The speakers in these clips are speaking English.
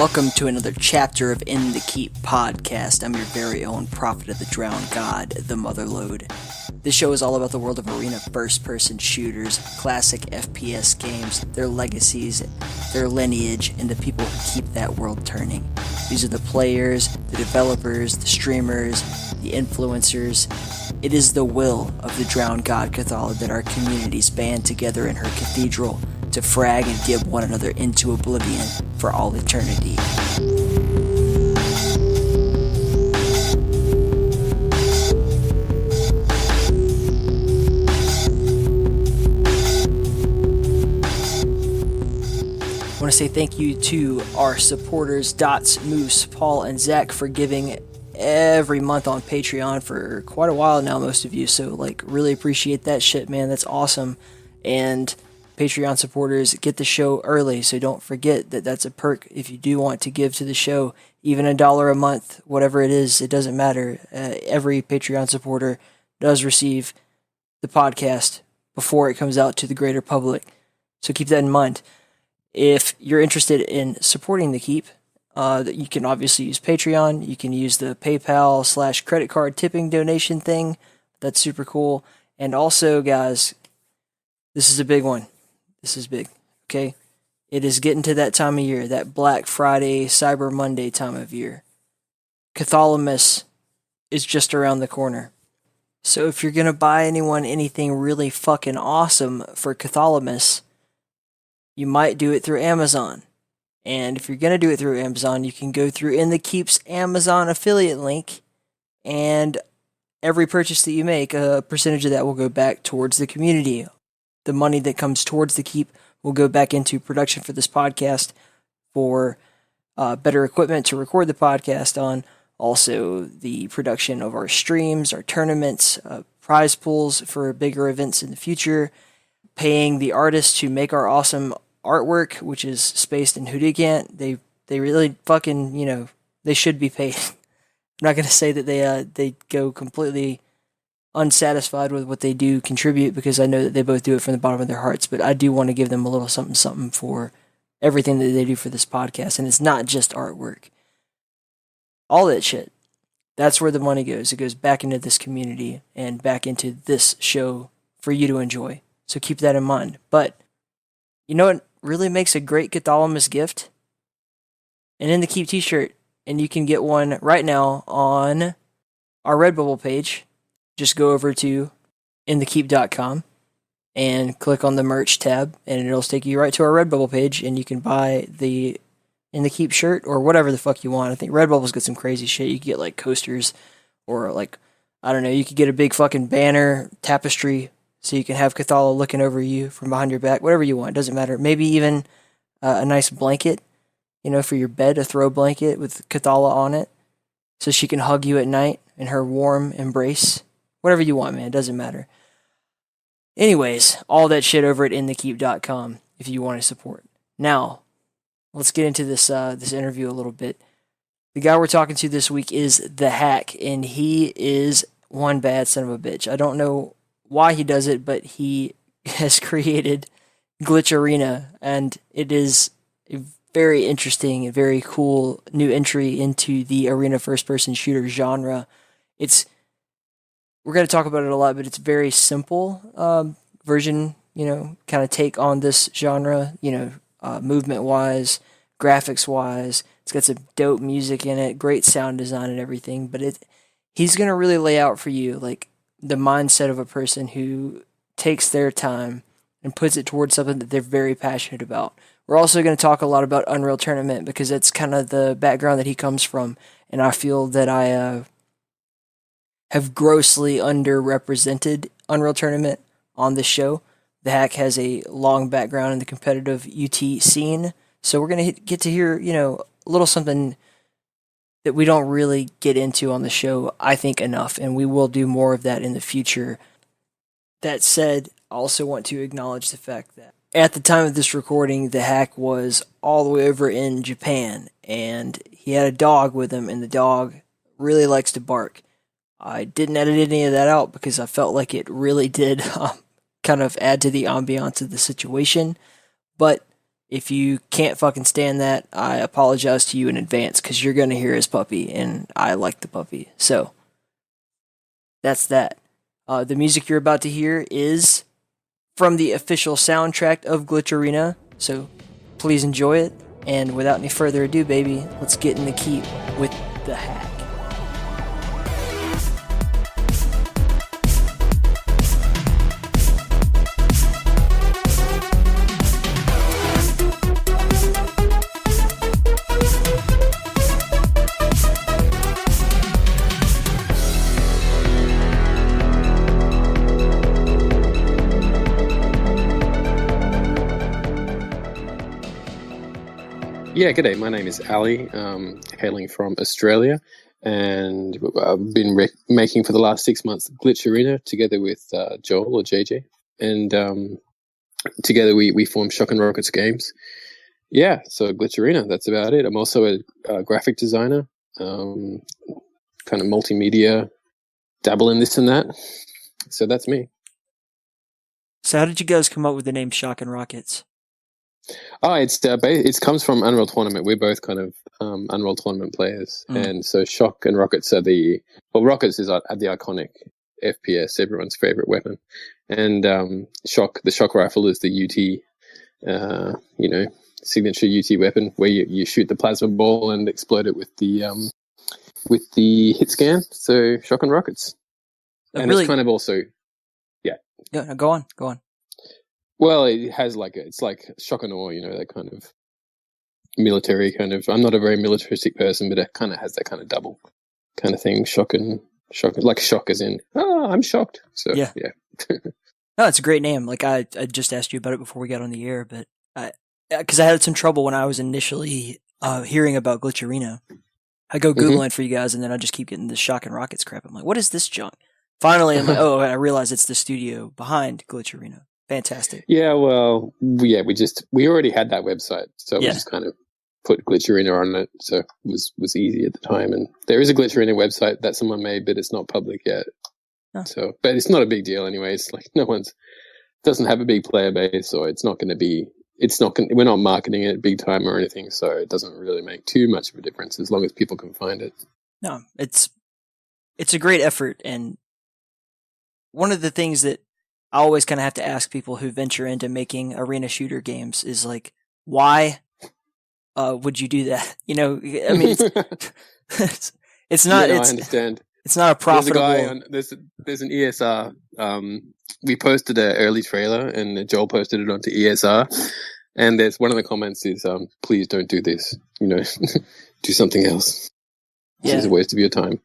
Welcome to another chapter of In the Keep podcast. I'm your very own prophet of the drowned god, the Motherlode. This show is all about the world of arena first-person shooters, classic FPS games, their legacies, their lineage, and the people who keep that world turning. These are the players, the developers, the streamers, the influencers. It is the will of the drowned god Cathala that our communities band together in her cathedral to frag and give one another into oblivion for all eternity. I want to say thank you to our supporters, Dots, Moose, Paul, and Zach, for giving every month on Patreon for quite a while now, most of you. So, really appreciate that shit, man. That's awesome. And Patreon supporters get the show early, so don't forget that that's a perk if you do want to give to the show. Even $1 a month, whatever it is, it doesn't matter. Every Patreon supporter does receive the podcast before it comes out to the greater public. So keep that in mind. If you're interested in supporting the Keep, you can obviously use Patreon. You can use the PayPal/credit card tipping donation thing. That's super cool. And also, guys, this is a big one. This is big, okay? It is getting to that time of year, that Black Friday, Cyber Monday time of year. Cathalamus is just around the corner. So if you're going to buy anyone anything really fucking awesome for Cathalamus, you might do it through Amazon. And if you're going to do it through Amazon, you can go through In the Keep's Amazon affiliate link, and every purchase that you make, a percentage of that will go back towards the community. The money that comes towards the Keep will go back into production for this podcast, for better equipment to record the podcast on, also the production of our streams, our tournaments, prize pools for bigger events in the future, paying the artists to make our awesome artwork, which is spaced in Haducant. They really fucking, they should be paid. I'm not going to say that they go completely unsatisfied with what they do contribute, because I know that they both do it from the bottom of their hearts, but I do want to give them a little something for everything that they do for this podcast. And it's not just artwork. All that shit. That's where the money goes. It goes back into this community and back into this show for you to enjoy. So keep that in mind. But you know what really makes a great Cathalamus gift? An In the Keep T-shirt. And you can get one right now on our Redbubble page. Just go over to inthekeep.com and click on the merch tab, and it'll take you right to our Redbubble page, and you can buy the In the Keep shirt or whatever the fuck you want. I think Redbubble's got some crazy shit. You can get coasters, or I don't know, you could get a big fucking banner, tapestry, so you can have Cathala looking over you from behind your back, whatever you want, doesn't matter. Maybe even a nice blanket, for your bed, a throw blanket with Cathala on it, so she can hug you at night in her warm embrace. Whatever you want, man. It doesn't matter. Anyways, all that shit over at inthekeep.com if you want to support. Now, let's get into this interview a little bit. The guy we're talking to this week is The Hack, and he is one bad son of a bitch. I don't know why he does it, but he has created Glitch Arena, and it is a very interesting and very cool new entry into the arena first-person shooter genre. We're going to talk about it a lot, but it's very simple version, kind of take on this genre, movement-wise, graphics-wise. It's got some dope music in it, great sound design and everything, but he's going to really lay out for you, the mindset of a person who takes their time and puts it towards something that they're very passionate about. We're also going to talk a lot about Unreal Tournament, because that's kind of the background that he comes from, and I feel that I have grossly underrepresented Unreal Tournament on this show. The Hack has a long background in the competitive UT scene, so we're going to get to hear, a little something that we don't really get into on the show, I think, enough, and we will do more of that in the future. That said, I also want to acknowledge the fact that at the time of this recording, The Hack was all the way over in Japan, and he had a dog with him, and the dog really likes to bark. I didn't edit any of that out because I felt like it really did kind of add to the ambiance of the situation. But If you can't fucking stand that, I apologize to you in advance because you're going to hear his puppy, and I like the puppy. So, that's that. The music you're about to hear is from the official soundtrack of Glitch Arena, so please enjoy it. And without any further ado, baby, let's get in the keep with the hack. Yeah, g'day. My name is Ali, hailing from Australia, and I've been making for the last 6 months Glitch Arena together with Joel or JJ, and together we form Shock and Rockets Games. Yeah, so Glitch Arena, that's about it. I'm also a graphic designer, kind of multimedia, dabble in this and that. So that's me. So how did you guys come up with the name Shock and Rockets? Oh, it comes from Unreal Tournament. We're both kind of Unreal Tournament players, and so Shock and Rockets are Rockets is the iconic FPS, everyone's favorite weapon, and the Shock rifle is the UT, signature UT weapon where you shoot the plasma ball and explode it with the hit scan. So Shock and Rockets, and it's kind of also, yeah. No, go on. Well, it has it's like shock and awe, that kind of military kind of. I'm not a very militaristic person, but it kind of has that kind of double kind of thing. Shock, like shock as in, I'm shocked. So yeah. No, it's a great name. Like I just asked you about it before we got on the air, but because I had some trouble when I was initially hearing about Glitch Arena. I go Googling for you guys, and then I just keep getting this Shock and Rockets crap. I'm like, what is this junk? Finally, I'm like, I realize it's the studio behind Glitch Arena. Fantastic. Yeah, well, we already had that website, so we just kind of put Glitch Arena on it, so it was easy at the time. And there is a Glitch Arena website that someone made, but it's not public yet. Oh. So, but it's not a big deal anyway. It's like doesn't have a big player base, or we're not marketing it big time or anything, so it doesn't really make too much of a difference as long as people can find it. No, it's a great effort, and one of the things that I always kind of have to ask people who venture into making arena shooter games is like, why would you do that? I mean, it's not. I understand. It's not a profitable. There's an ESR. We posted an early trailer, and Joel posted it onto ESR. And there's one of the comments is, "Please don't do this. Do something else. This is a waste of your time."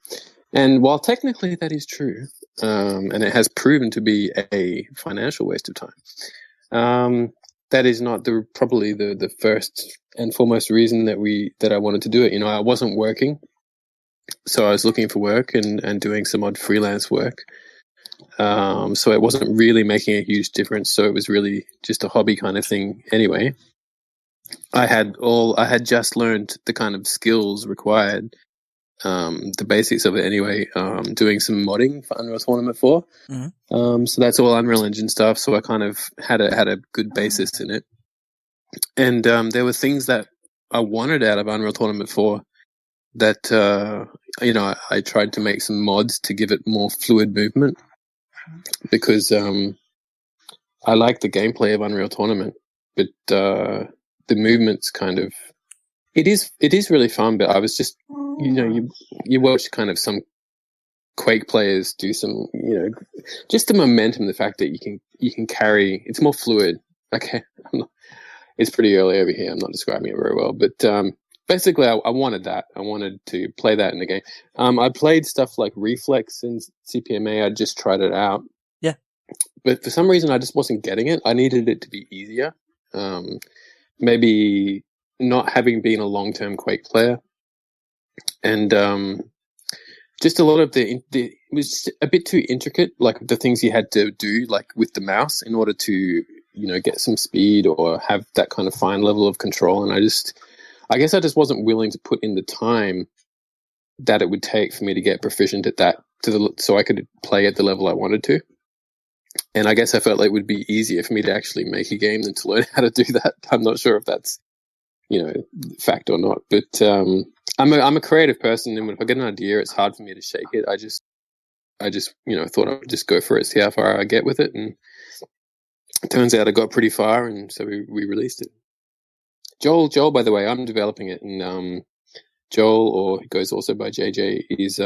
And while technically that is true, and it has proven to be a financial waste of time, that is not probably the first and foremost reason that I wanted to do it. I wasn't working, so I was looking for work and doing some odd freelance work. So it wasn't really making a huge difference. So it was really just a hobby kind of thing. Anyway, I had just learned the kind of skills required. The basics of it anyway, doing some modding for Unreal Tournament 4. Mm-hmm. So that's all Unreal Engine stuff. So I kind of had a good basis in it. And there were things that I wanted out of Unreal Tournament 4 that, I tried to make some mods to give it more fluid movement because I like the gameplay of Unreal Tournament, but the movement's kind of... It is really fun, but I was just... you watch kind of some Quake players do some, just the momentum, the fact that you can carry, it's more fluid. Okay, it's pretty early over here. I'm not describing it very well, but basically, I wanted that. I wanted to play that in the game. I played stuff like Reflex and CPMA. I just tried it out. Yeah, but for some reason, I just wasn't getting it. I needed it to be easier. Maybe not having been a long-term Quake player. And just a lot of it was a bit too intricate, like the things you had to do, like with the mouse, in order to get some speed or have that kind of fine level of control. And I guess I just wasn't willing to put in the time that it would take for me to get proficient at that, so I could play at the level I wanted to. And I guess I felt like it would be easier for me to actually make a game than to learn how to do that. I'm not sure if that's, fact or not, but I'm a creative person, and if I get an idea, it's hard for me to shake it. I just thought I would just go for it, see how far I get with it, and it turns out I got pretty far, and so we released it. Joel, by the way, I'm developing it, and Joel, or he goes also by JJ, is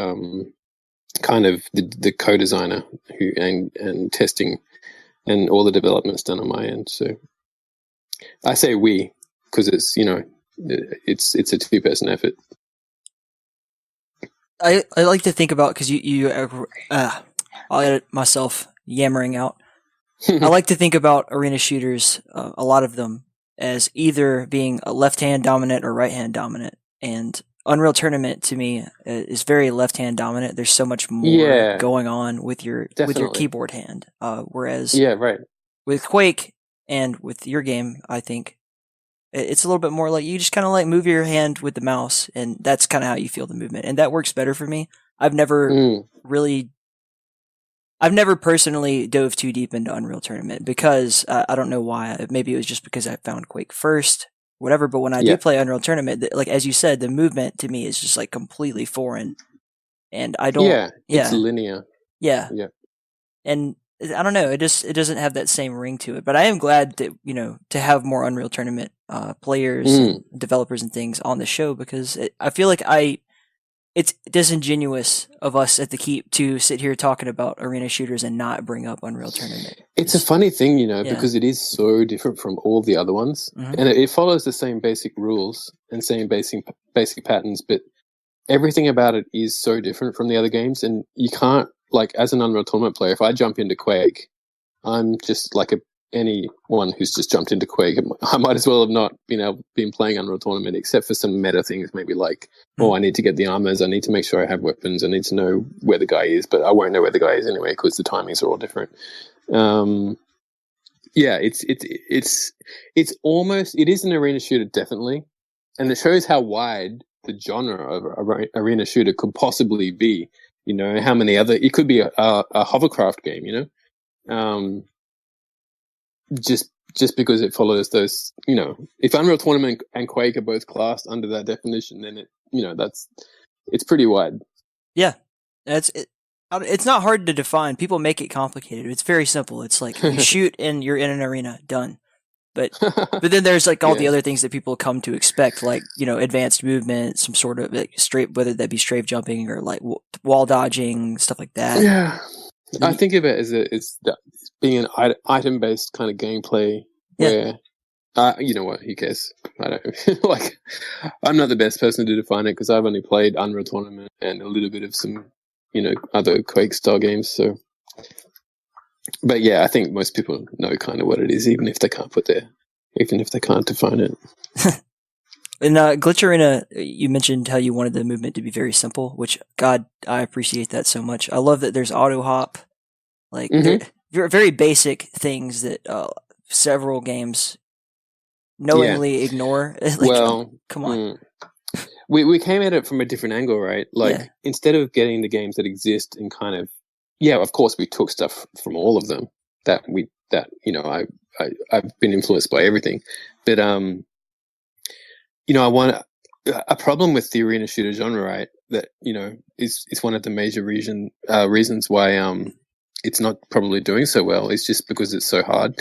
kind of the co-designer who and testing, and all the development's done on my end. So I say we because it's it's a two-person effort. I like to think about, because I'll edit myself yammering out. I like to think about arena shooters, a lot of them, as either being a left-hand dominant or right-hand dominant. And Unreal Tournament, to me, is very left-hand dominant. There's so much more going on with your keyboard hand. Whereas with Quake and with your game, I think it's a little bit more like you just kind of like move your hand with the mouse, and that's kind of how you feel the movement, and that works better for me. I've never personally dove too deep into Unreal Tournament because I don't know why. Maybe it was just because I found Quake first, whatever. But when I do play Unreal Tournament, like as you said, the movement to me is just like completely foreign, and I don't. It's linear. Yeah. And I don't know. It doesn't have that same ring to it. But I am glad that to have more Unreal Tournament players, and developers, and things on the show, because I feel like it's disingenuous of us at the Keep to sit here talking about arena shooters and not bring up Unreal Tournament. It's a funny thing, because it is so different from all the other ones, and it follows the same basic rules and same basic patterns, but everything about it is so different from the other games, and you can't, like, as an Unreal Tournament player, if I jump into Quake, I'm just like anyone who's just jumped into Quake. I might as well have not been playing Unreal Tournament, except for some meta things, maybe like, I need to get the armors, I need to make sure I have weapons, I need to know where the guy is, but I won't know where the guy is anyway because the timings are all different. It's almost, it is an arena shooter, definitely, and it shows how wide the genre of arena shooter could possibly be. How many other, it could be a hovercraft game, just because it follows those, if Unreal Tournament and Quake are both classed under that definition, then it's pretty wide. Yeah, it's not hard to define. People make it complicated. It's very simple. It's like you shoot and you're in an arena, done. But then there's like all the other things that people come to expect, like advanced movement, some sort of like whether that be strafe jumping or like wall dodging, stuff like that. Yeah. I think of it as being an item-based kind of gameplay where, you know what, who cares? I don't, like, I'm not the best person to define it because I've only played Unreal Tournament and a little bit of some, other Quake-style games, so. But yeah, I think most people know kind of what it is, even if they can't define it. In Glitch Arena, you mentioned how you wanted the movement to be very simple, which, God, I appreciate that so much. I love that there's auto hop, like very basic things that several games knowingly ignore. Like, come on. We came at it from a different angle, right? Like, instead of getting the games that exist and kind of, of course we took stuff from all of them I've been influenced by everything, but I want a problem with the arena shooter genre, right? That is one of the major reasons why it's not probably doing so well. Is just because it's so hard.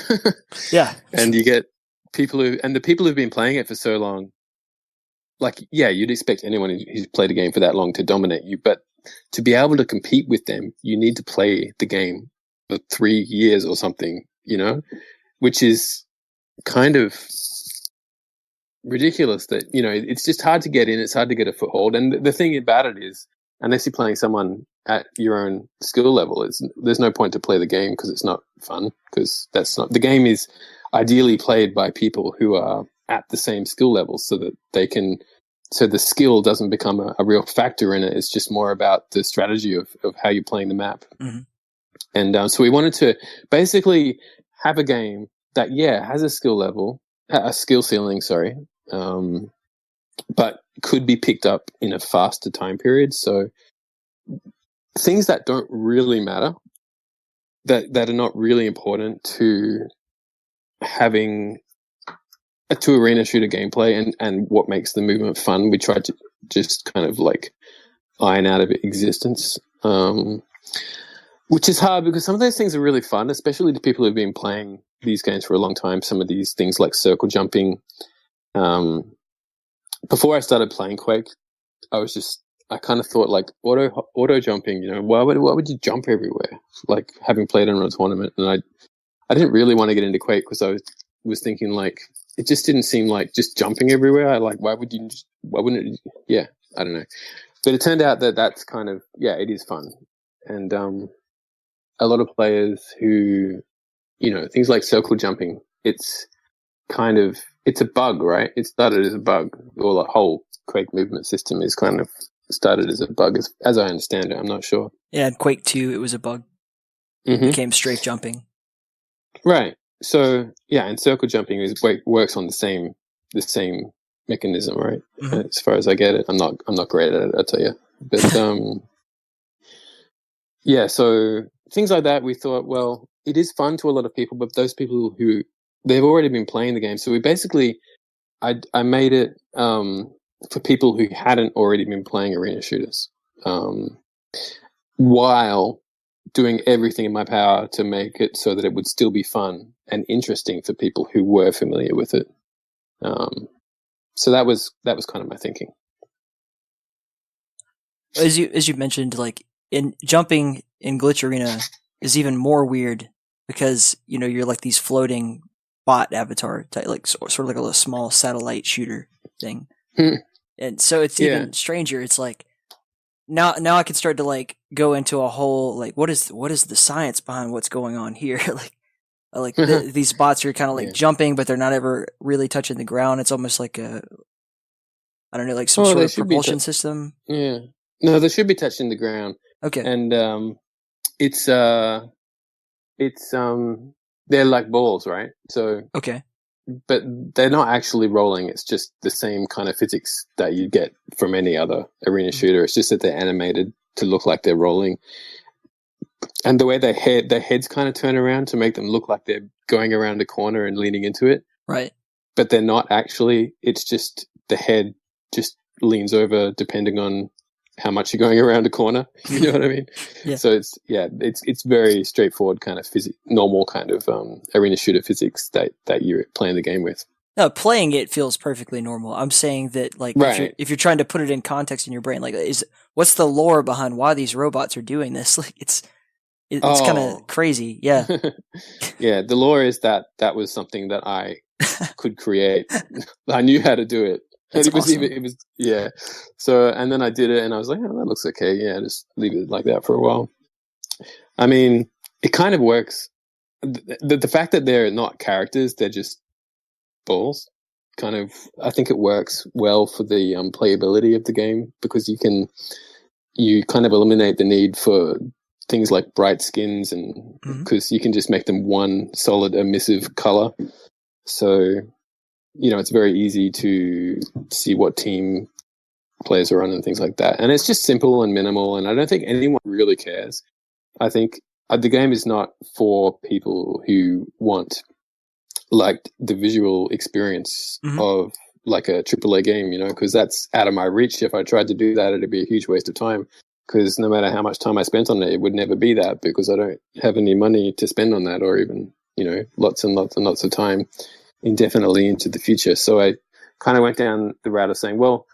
And you get the people who've been playing it for so long. Like, you'd expect anyone who's played a game for that long to dominate you, but to be able to compete with them, you need to play the game for 3 years or something, which is kind of ridiculous that, it's just hard to get in. It's hard to get a foothold. And the thing about it is, unless you're playing someone at your own skill level, there's no point to play the game because it's not fun, because the game is ideally played by people who are at the same skill level so that so the skill doesn't become a real factor in it. It's just more about the strategy of how you're playing the map. And so we wanted to basically have a game that, has a skill ceiling, but could be picked up in a faster time period. So things that don't really matter, that are not really important to having to arena shooter gameplay and what makes the movement fun. We tried to just kind of like iron out of existence, which is hard because some of those things are really fun, especially to people who've been playing these games for a long time. Some of these things like circle jumping. Before I started playing Quake, I kind of thought like auto jumping. You know, why would you jump everywhere? Like having played in a tournament, and I didn't really want to get into Quake because I was thinking like it just didn't seem like just jumping everywhere. I like why wouldn't it? Yeah, I don't know. But it turned out that that's kind of it is fun, and a lot of players who, you know, things like circle jumping. It's a bug, right? It started as a bug, or the whole Quake movement system is kind of started as a bug, as I understand it. I'm not sure. Yeah, in Quake 2, it was a bug. It became strafe jumping. Right. So and circle jumping works on the same mechanism, right? As far as I get it, I'm not great at it, I'll tell you. But so things like that. We thought, well, it is fun to a lot of people, but those people who they've already been playing the game. So we basically, I made it for people who hadn't already been playing arena shooters, while doing everything in my power to make it so that it would still be fun and interesting for people who were familiar with it. So that was kind of my thinking. As you mentioned, like in jumping in Glitch Arena is even more weird because, you know, you're like these floating bot avatar type, like sort of like a little small satellite shooter thing. And so it's even stranger. It's like now I can start to like go into a whole like what is the science behind what's going on here? These bots are kind of like jumping, but they're not ever really touching the ground. It's almost like I don't know, like some sort of propulsion system. Yeah, no, they should be touching the ground. Okay, and it's they're like balls, right? So okay. But they're not actually rolling. It's just the same kind of physics that you get from any other arena shooter. It's just that they're animated to look like they're rolling. And the way their heads kind of turn around to make them look like they're going around a corner and leaning into it. Right. But they're not actually. It's just the head just leans over depending on how much you're going around a corner. You know what I mean? Yeah. So it's very straightforward kind of normal kind of arena shooter physics that you're playing the game with. No, playing it feels perfectly normal. I'm saying that like if you're trying to put it in context in your brain, like what's the lore behind why these robots are doing this? Like it's kind of crazy. Yeah. Yeah, the lore is that was something that I could create. I knew how to do it. That's awesome. It was So, and then I did it and I was like, oh, that looks okay. Yeah, just leave it like that for a while. I mean, it kind of works. The fact that they're not characters, they're just balls, kind of, I think it works well for the playability of the game because you kind of eliminate the need for things like bright skins and because you can just make them one solid emissive color. So, you know, it's very easy to see what team players are on and things like that. And it's just simple and minimal, and I don't think anyone really cares. I think the game is not for people who want, like, the visual experience of, like, a AAA game, you know, because that's out of my reach. If I tried to do that, it'd be a huge waste of time because no matter how much time I spent on it, it would never be that because I don't have any money to spend on that or even, you know, lots and lots and lots of time indefinitely into the future. So I kind of went down the route of saying, well,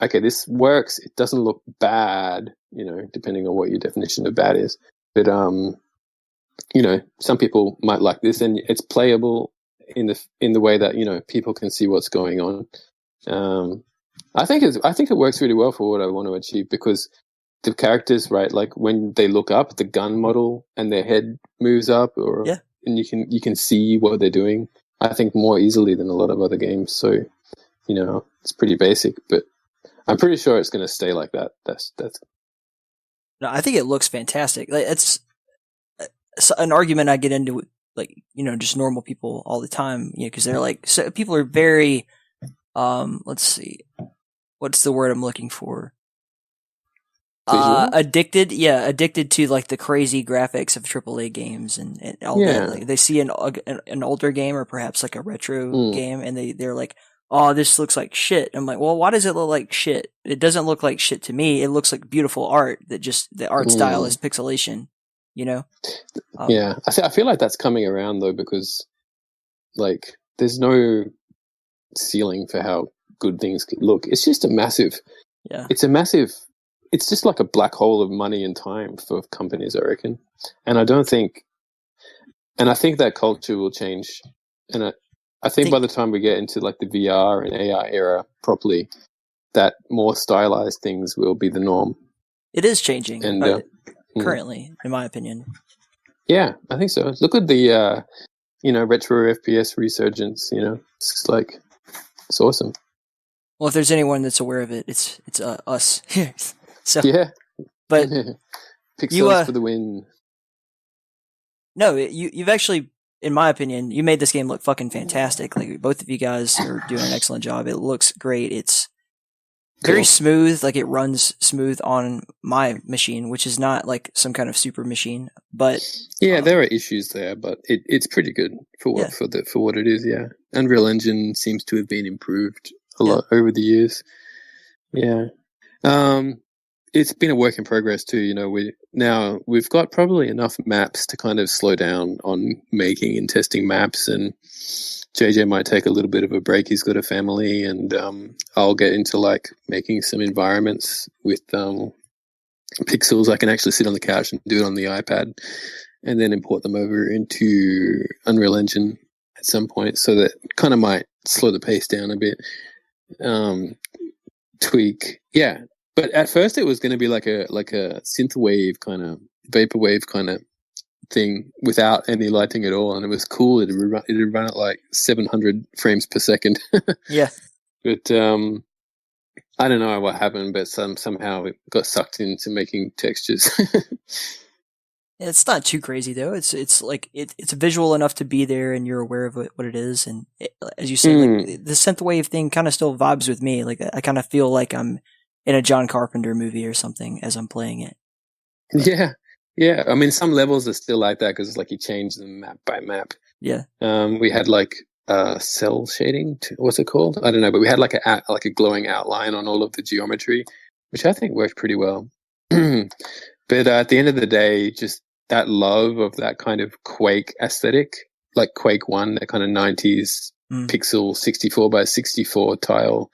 okay, this works. It doesn't look bad, you know, depending on what your definition of bad is. But, you know, some people might like this and it's playable in the way that, you know, people can see what's going on. I think it works really well for what I want to achieve because the characters, right, like when they look up, the gun model and their head moves up and you can see what they're doing. I think more easily than a lot of other games. So, you know, it's pretty basic, but I'm pretty sure it's going to stay like that. That's. No, I think it looks fantastic. Like it's an argument I get into, like, you know, just normal people all the time, you know, because they're like, so people are very, let's see, what's the word I'm looking for? visual? Addicted to like the crazy graphics of AAA games and all that. Like they see an older game or perhaps like a retro game, and they're like, "Oh, this looks like shit." I'm like, "Well, why does it look like shit? It doesn't look like shit to me. It looks like beautiful art. That just the art style is pixelation, you know." Yeah, I feel like that's coming around though, because like there's no ceiling for how good things can look. It's just a massive. Yeah. It's just like a black hole of money and time for companies, I reckon. And I think that culture will change. And I think by the time we get into like the VR and AI era properly, that more stylized things will be the norm. It is changing, but currently, in my opinion. Yeah, I think so. Look at the, retro FPS resurgence, it's like, it's awesome. Well, if there's anyone that's aware of it, it's us. So yeah, but pixels for the win. No, you've actually, in my opinion, you made this game look fucking fantastic. Like both of you guys are doing an excellent job. It looks great. It's very smooth. Like it runs smooth on my machine, which is not like some kind of super machine. But yeah, there are issues there, but it's pretty good for what it is. Yeah, Unreal Engine seems to have been improved a lot over the years. Yeah. It's been a work in progress too. We've got probably enough maps to kind of slow down on making and testing maps, and JJ might take a little bit of a break. He's got a family, and I'll get into like making some environments with pixels. I can actually sit on the couch and do it on the iPad, and then import them over into Unreal Engine at some point. So that kind of might slow the pace down a bit. Tweak, yeah. But at first, it was going to be like a synthwave kind of vaporwave kind of thing without any lighting at all, and it was cool. It'd run at like 700 frames per second. Yeah. But I don't know what happened, but somehow it got sucked into making textures. It's not too crazy though. It's like it's visual enough to be there, and you're aware of what it is. And as you say, like the synthwave thing kind of still vibes with me. Like I kind of feel like I'm in a John Carpenter movie or something as I'm playing it. Yeah. I mean, some levels are still like that because it's like you change them map by map. Yeah. We had like cell shading. What's it called? I don't know, but we had like a glowing outline on all of the geometry, which I think worked pretty well. But at the end of the day, just that love of that kind of Quake aesthetic, like Quake 1, that kind of 90s pixel 64 by 64 tile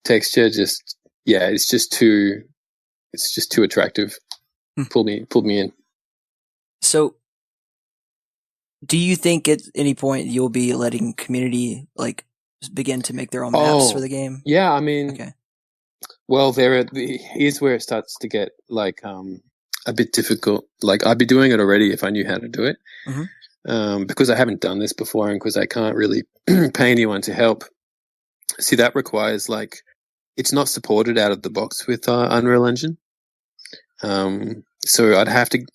texture, it's just too attractive. Pulled me in. So, do you think at any point you'll be letting community like begin to make their own maps for the game? Yeah, I mean, well, here's where it starts to get like a bit difficult. Like I'd be doing it already if I knew how to do it, because I haven't done this before and because I can't really pay anyone to help. See, that requires like it's not supported out of the box with Unreal Engine. So I'd have to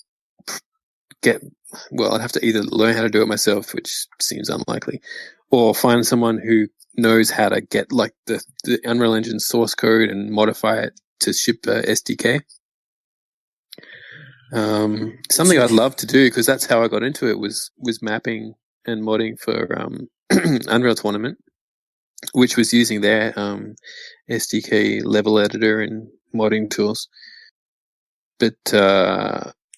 I'd have to either learn how to do it myself, which seems unlikely, or find someone who knows how to get like the Unreal Engine source code and modify it to ship a SDK. Something I'd love to do, because that's how I got into it, was mapping and modding for Unreal Tournament, which was using their SDK level editor and modding tools. But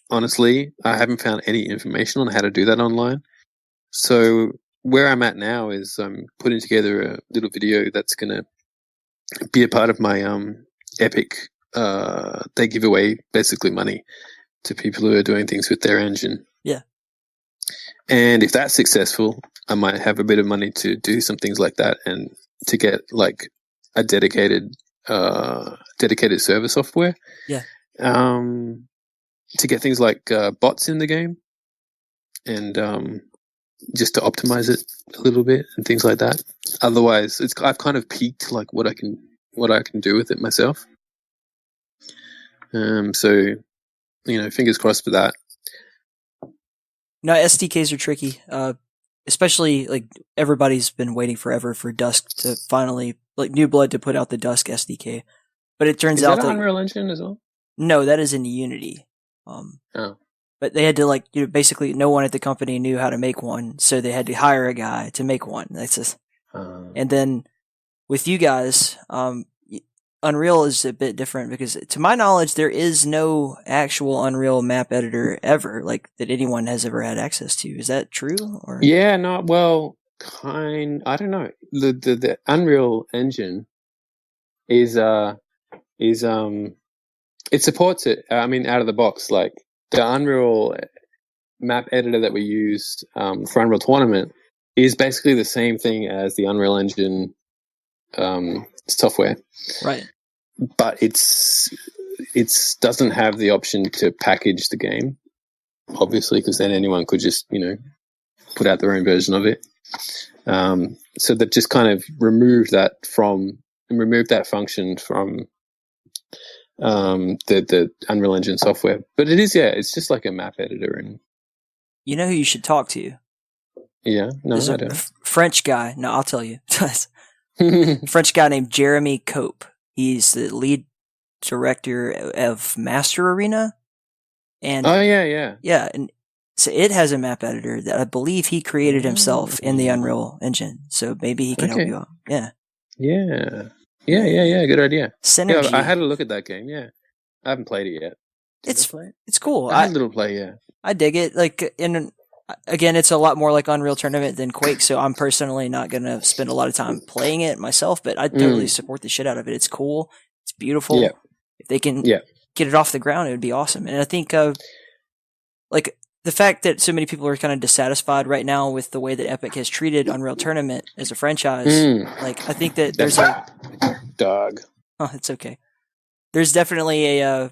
honestly, I haven't found any information on how to do that online. So where I'm at now is I'm putting together a little video that's going to be a part of my Epic. They give away basically money to people who are doing things with their engine. Yeah. And if that's successful, I might have a bit of money to do some things like that and to get like a dedicated server software. Yeah. To get things like bots in the game and just to optimize it a little bit and things like that. Otherwise, I've kind of peaked like what I can do with it myself. So, fingers crossed for that. No, SDKs are tricky. Especially like everybody's been waiting forever for Dusk to finally, like New Blood to put out the Dusk SDK. But it turns out that Unreal Engine as well? No, that is in Unity. Oh. But they had to basically no one at the company knew how to make one, so they had to hire a guy to make one. That's just, and then with you guys, Unreal is a bit different because, to my knowledge, there is no actual Unreal map editor ever, like that anyone has ever had access to. Is that true? Or yeah, no, well, I don't know. The Unreal Engine is it supports it. I mean, out of the box, like the Unreal map editor that we used for Unreal Tournament is basically the same thing as the Unreal Engine software, right? But it's doesn't have the option to package the game, obviously, because then anyone could just put out their own version of it. So they've just kind of removed that function from the Unreal Engine software. But it is, it's just like a map editor. And you know who you should talk to? Yeah, no, There's I a don't. French guy. No, I'll tell you. French guy named Jeremy Cope. He's the lead director of Master Arena. And yeah, and so it has a map editor that I believe he created himself in the Unreal Engine. So maybe he can help you out. Yeah. Good idea. Synergy. Yeah, I had a look at that game. Yeah, I haven't played it yet. It's cool. I had a little play. Yeah, I dig it. Like, again, it's a lot more like Unreal Tournament than Quake, so I'm personally not gonna spend a lot of time playing it myself. But I totally support the shit out of it. It's cool. It's beautiful. Yeah. If they can get it off the ground, it would be awesome. And I think, like, the fact that so many people are kind of dissatisfied right now with the way that Epic has treated Unreal Tournament as a franchise, like, I think that there's a dog. Oh, it's okay. There's definitely an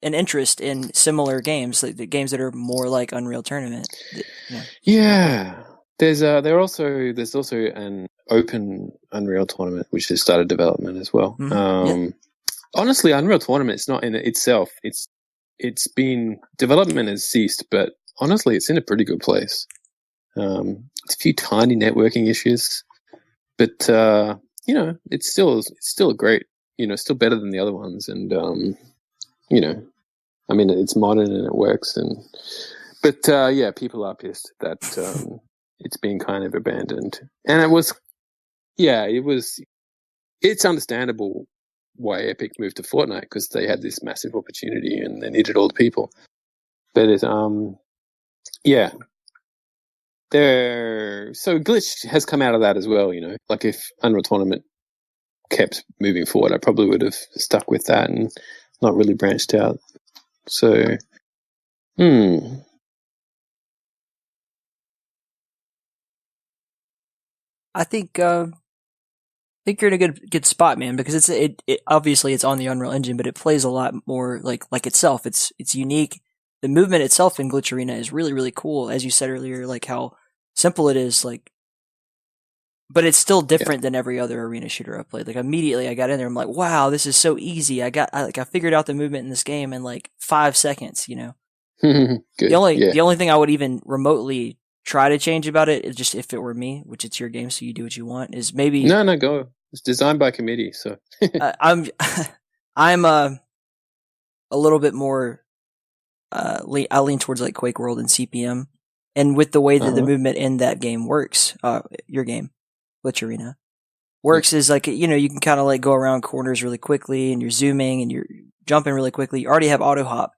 interest in similar games, like the games that are more like Unreal Tournament. Yeah. There's also an open Unreal Tournament which has started development as well. Honestly, Unreal Tournament is not in itself. It's been development has ceased, but honestly, it's in a pretty good place. It's a few tiny networking issues, but it's still great. Still better than the other ones, and I mean, it's modern and it works, but people are pissed that it's been kind of abandoned, and it's understandable why Epic moved to Fortnite, because they had this massive opportunity and they needed all the people. But it's so Glitch has come out of that as well. Like if Unreal Tournament kept moving forward, I probably would have stuck with that and not really branched out. So, I think you're in a good spot, man, because it obviously it's on the Unreal Engine, but it plays a lot more like itself. It's unique. The movement itself in Glitch Arena is really, really cool, as you said earlier, like how simple it is, like, but it's still different than every other arena shooter I've played. Like, immediately I got in there, I'm like, wow, this is so easy. I figured out the movement in this game in like 5 seconds. Good. The only thing I would even remotely try to change about it is just, if it were me, which it's your game, so you do what you want, is maybe no go. It's designed by committee, so I'm a little bit more I lean towards like Quake World and CPM, and with the way that the movement in that game works, your game, Glitch Arena, works is like, you can kind of like go around corners really quickly, and you're zooming and you're jumping really quickly. You already have auto hop.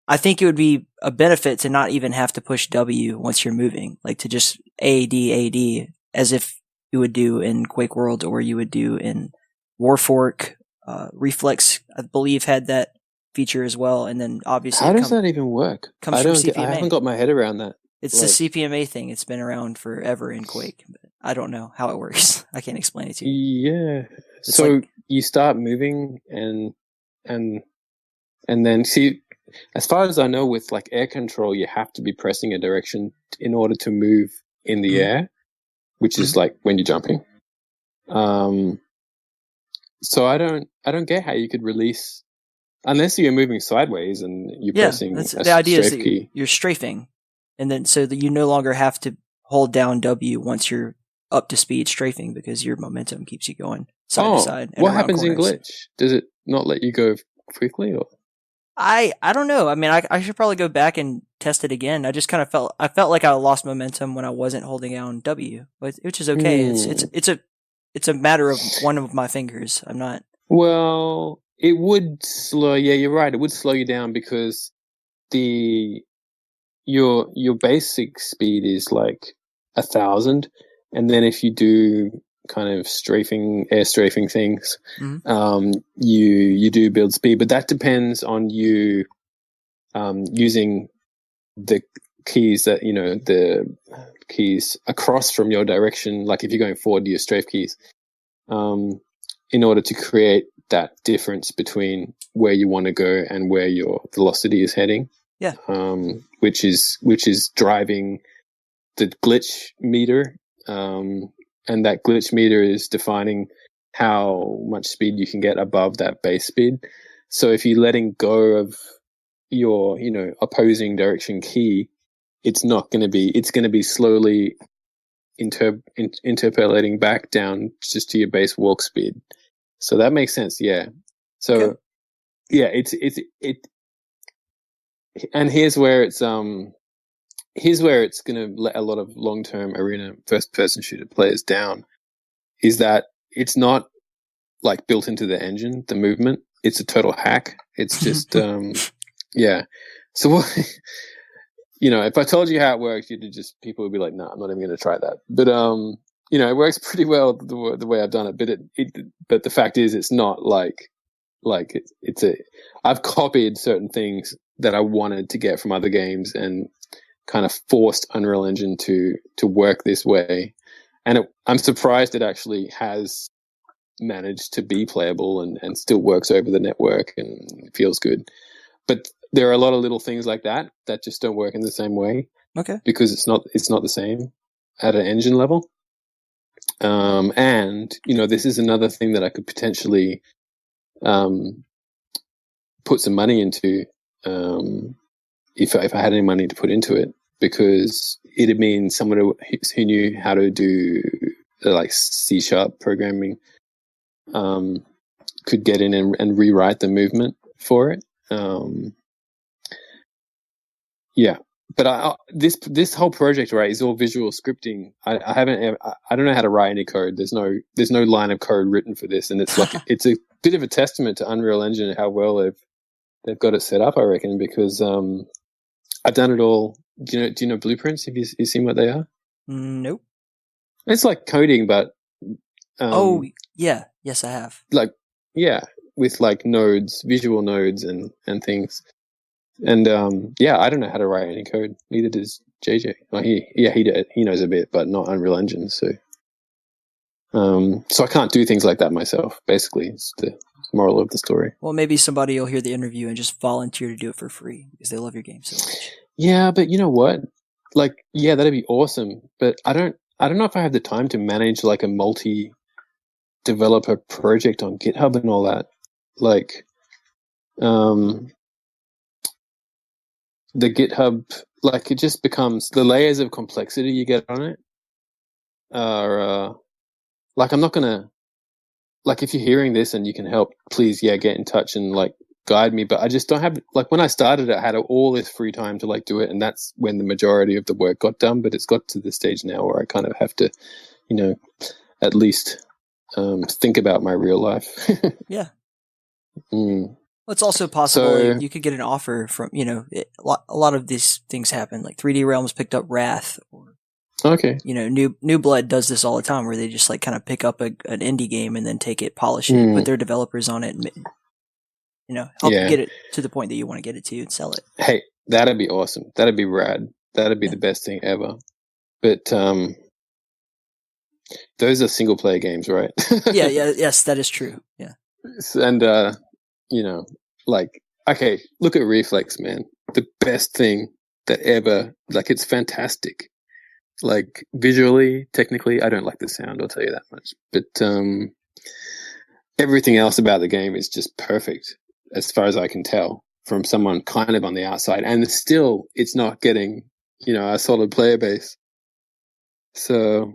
I think it would be a benefit to not even have to push W once you're moving, like to just AD as if you would do in Quake World or you would do in Warfork. Reflex, I believe, had that feature as well, and then obviously how does that even work? Comes from CPMA. I haven't got my head around that. It's the CPMA thing. It's been around forever in Quake, but I don't know how it works. I can't explain it to you. Yeah. It's so you start moving and then see. As far as I know, with like air control, you have to be pressing a direction in order to move in the air, which is like when you're jumping. So I don't get how you could release unless you're moving sideways and you're pressing the idea is that key. You're strafing, and then so that you no longer have to hold down W once you're up to speed strafing, because your momentum keeps you going side to side. What happens in Glitch? Does it not let you go quickly, or? I don't know. I mean, I should probably go back and test it again. I just kind of felt like I lost momentum when I wasn't holding down W, which is okay. It's a matter of one of my fingers. I'm not. Well, it would slow. Yeah, you're right. It would slow you down because the your basic speed is like 1,000, and then if you do kind of air strafing things, you do build speed, but that depends on you using the keys that the keys across from your direction, like if you're going forward to your strafe keys, in order to create that difference between where you want to go and where your velocity is heading. Yeah. Which is driving the glitch meter, and that glitch meter is defining how much speed you can get above that base speed. So if you're letting go of your opposing direction key, it's going to be slowly interpolating back down just to your base walk speed. So that makes sense. Yeah. So Okay. yeah, and here's where it's going to let a lot of long-term arena first-person shooter players down, is that it's not like built into the engine, the movement. It's a total hack. It's just yeah. So what, if I told you how it works, people would be like, "No, I'm not even going to try that." But it works pretty well the way I've done it. But the fact is, it's not I've copied certain things that I wanted to get from other games and kind of forced Unreal Engine to work this way. And I'm surprised it actually has managed to be playable and still works over the network and feels good. But there are a lot of little things like that just don't work in the same way. Okay. Because it's not the same at an engine level. And this is another thing that I could potentially put some money into, if I had any money to put into it, because it'd mean someone who knew how to do like C# programming could get in and rewrite the movement for it. Yeah, but this whole project, right, is all visual scripting. I don't know how to write any code. There's no line of code written for this, and it's like it's a bit of a testament to Unreal Engine and how well they've got it set up, I reckon, because I've done it all. Do you know blueprints? Have you seen what they are? Nope. It's like coding, but yes, I have. Like, yeah, with like nodes, visual nodes, and things. And I don't know how to write any code. Neither does JJ. Well, he knows a bit, but not Unreal Engine. So I can't do things like that myself. Basically, it's the moral of the story. Well, maybe somebody will hear the interview and just volunteer to do it for free because they love your game so much. Yeah, but you know what? Like, yeah, that'd be awesome. But I don't know if I have the time to manage like a multi-developer project on GitHub and all that. Like, the GitHub, like, it just becomes the layers of complexity you get on it are like, I'm not gonna, like, if you're hearing this and you can help, please, get in touch and like guide me. But I just don't have, like, when I started, I had all this free time to like do it, and that's when the majority of the work got done. But it's got to the stage now where I kind of have to, at least think about my real life. Yeah. Well, it's also possible you could get an offer from, a lot of these things happen. Like 3D Realms picked up Wrath. Or, okay. New Blood does this all the time, where they just like kind of pick up an indie game and then take it, polish it, put their developers on it, and help you get it to the point that you want to get it to and sell it. Hey, that'd be awesome. That'd be rad. That'd be the best thing ever. But those are single player games, right? Yes, that is true. Yeah. And like, okay, look at Reflex, man. The best thing that ever, like, it's fantastic. Like, visually, technically, I don't like the sound, I'll tell you that much. But everything else about the game is just perfect, as far as I can tell, from someone kind of on the outside. And still, it's not getting, a solid player base. So,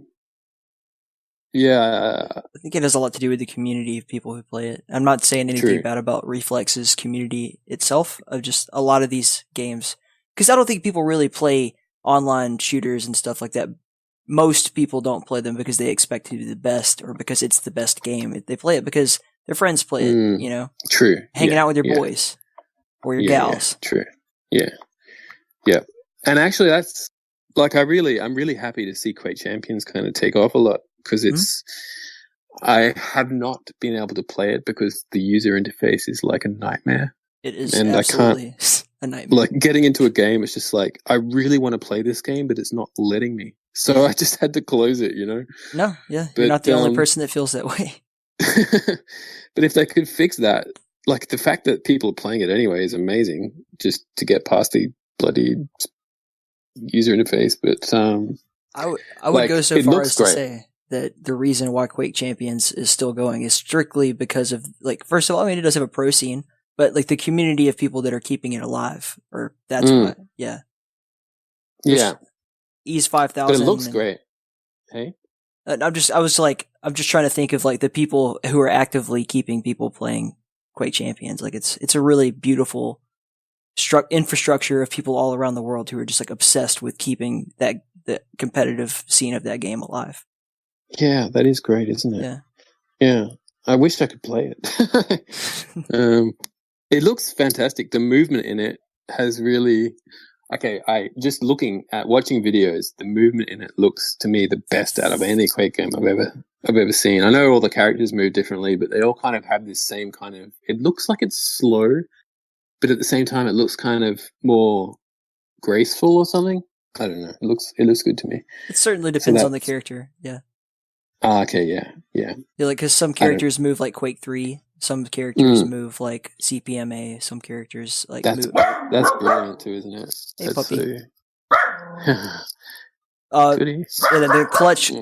Yeah, I think it has a lot to do with the community of people who play it. I'm not saying anything bad about Reflex's community itself, of just a lot of these games. Because I don't think people really play online shooters and stuff like that. Most people don't play them because they expect to be the best or because it's the best game. They play it because their friends play it, you know? True. Hanging out with your boys or your gals. Yeah, true. Yeah. Yeah. And actually, that's like, I'm really happy to see Quake Champions kind of take off a lot, because I have not been able to play it because the user interface is like a nightmare. It is, and absolutely a nightmare. Like, getting into a game, it's just like, I really want to play this game, but it's not letting me. So I just had to close it, you know? No, yeah. You're not the only person that feels that way. But if they could fix that, like, the fact that people are playing it anyway is amazing, just to get past the bloody user interface. But I would go so far as to say that the reason why Quake Champions is still going is strictly because of, like, first of all, I mean, it does have a pro scene, but like the community of people that are keeping it alive, or that's what, yeah. Ease 5,000. But it looks great. Hey? I'm just trying to think of like the people who are actively keeping people playing Quake Champions. Like, it's a really beautiful infrastructure of people all around the world who are just like obsessed with keeping the competitive scene of that game alive. Yeah, that is great, isn't it? Yeah. Yeah. I wish I could play it. It looks fantastic. The movement in it has really... Okay, watching videos, the movement in it looks to me the best out of any Quake game I've ever seen. I know all the characters move differently, but they all kind of have this same kind of... It looks like it's slow, but at the same time, it looks kind of more graceful or something. I don't know. It looks good to me. It certainly depends on the character. Yeah. Okay. Yeah. Yeah, like, because some characters move like Quake 3. Some characters move like CPMA. Some characters like that's brilliant too, isn't it? Hey, that's puppy. Yeah, the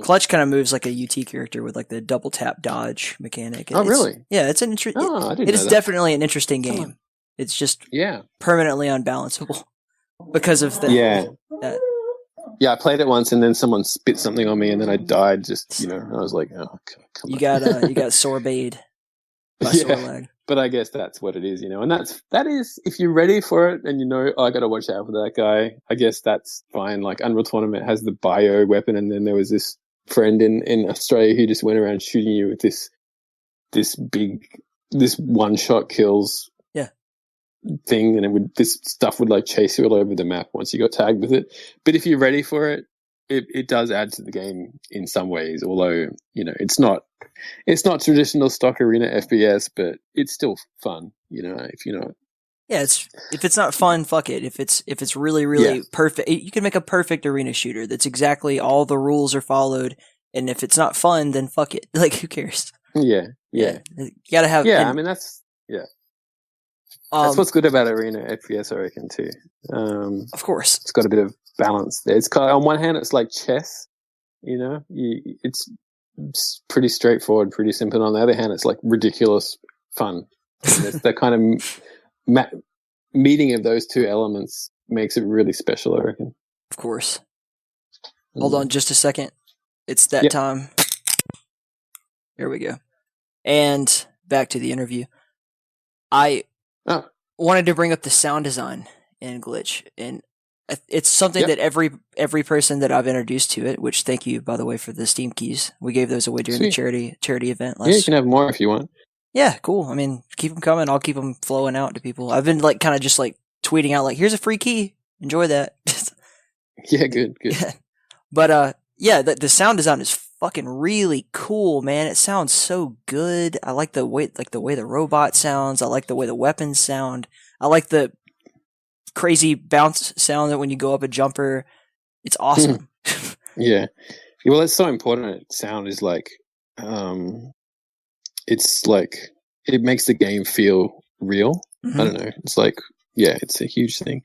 clutch kind of moves like a UT character with like the double tap dodge mechanic. Really? Yeah, it's an interesting. It is definitely an interesting game. It's just permanently unbalanceable because of that. Yeah, I played it once, and then someone spit something on me, and then I died. Just, you know, I was like, "Oh, come on." You got sorbade. But I guess that's what it is, you know. And that is, if you're ready for it, and you know, I got to watch out for that guy. I guess that's fine. Like, Unreal Tournament has the bio weapon, and then there was this friend in Australia who just went around shooting you with this one shot kills thing, and this stuff would like chase you all over the map once you got tagged with it. But if you're ready for it, it does add to the game in some ways, although, you know, it's not traditional stock Arena FPS, but it's still fun, you know, if you know. Yeah, if it's not fun, fuck it. If it's really, really perfect, you can make a perfect Arena shooter that's exactly all the rules are followed, and if it's not fun, then fuck it. Like, who cares? Yeah. You gotta have... Yeah, I mean, that's what's good about Arena FPS, I reckon, too. Of course. It's got a bit of balance there. It's kind of, on one hand, it's like chess, you know, it's pretty straightforward, pretty simple. On the other hand, it's like ridiculous fun. It's that kind of meeting of those two elements makes it really special, I reckon. Of course. Hold on just a second. It's that time. Here we go. And back to the interview. I wanted to bring up the sound design in Glitch, and it's something that every person that I've introduced to it, which, thank you, by the way, for the Steam keys. We gave those away during the charity event last. Yeah, you can have more if you want. Yeah, cool. I mean, keep them coming. I'll keep them flowing out to people. I've been like kind of just like tweeting out like, "Here's a free key. Enjoy that." Yeah, good. But the sound design is fucking really cool, man. It sounds so good. I like the way the robot sounds. I like the way the weapons sound. I like the crazy bounce sound that when you go up a jumper. It's awesome. Yeah. Well, it's so important. Sound is like, it's like, it makes the game feel real. I don't know. It's like, it's a huge thing.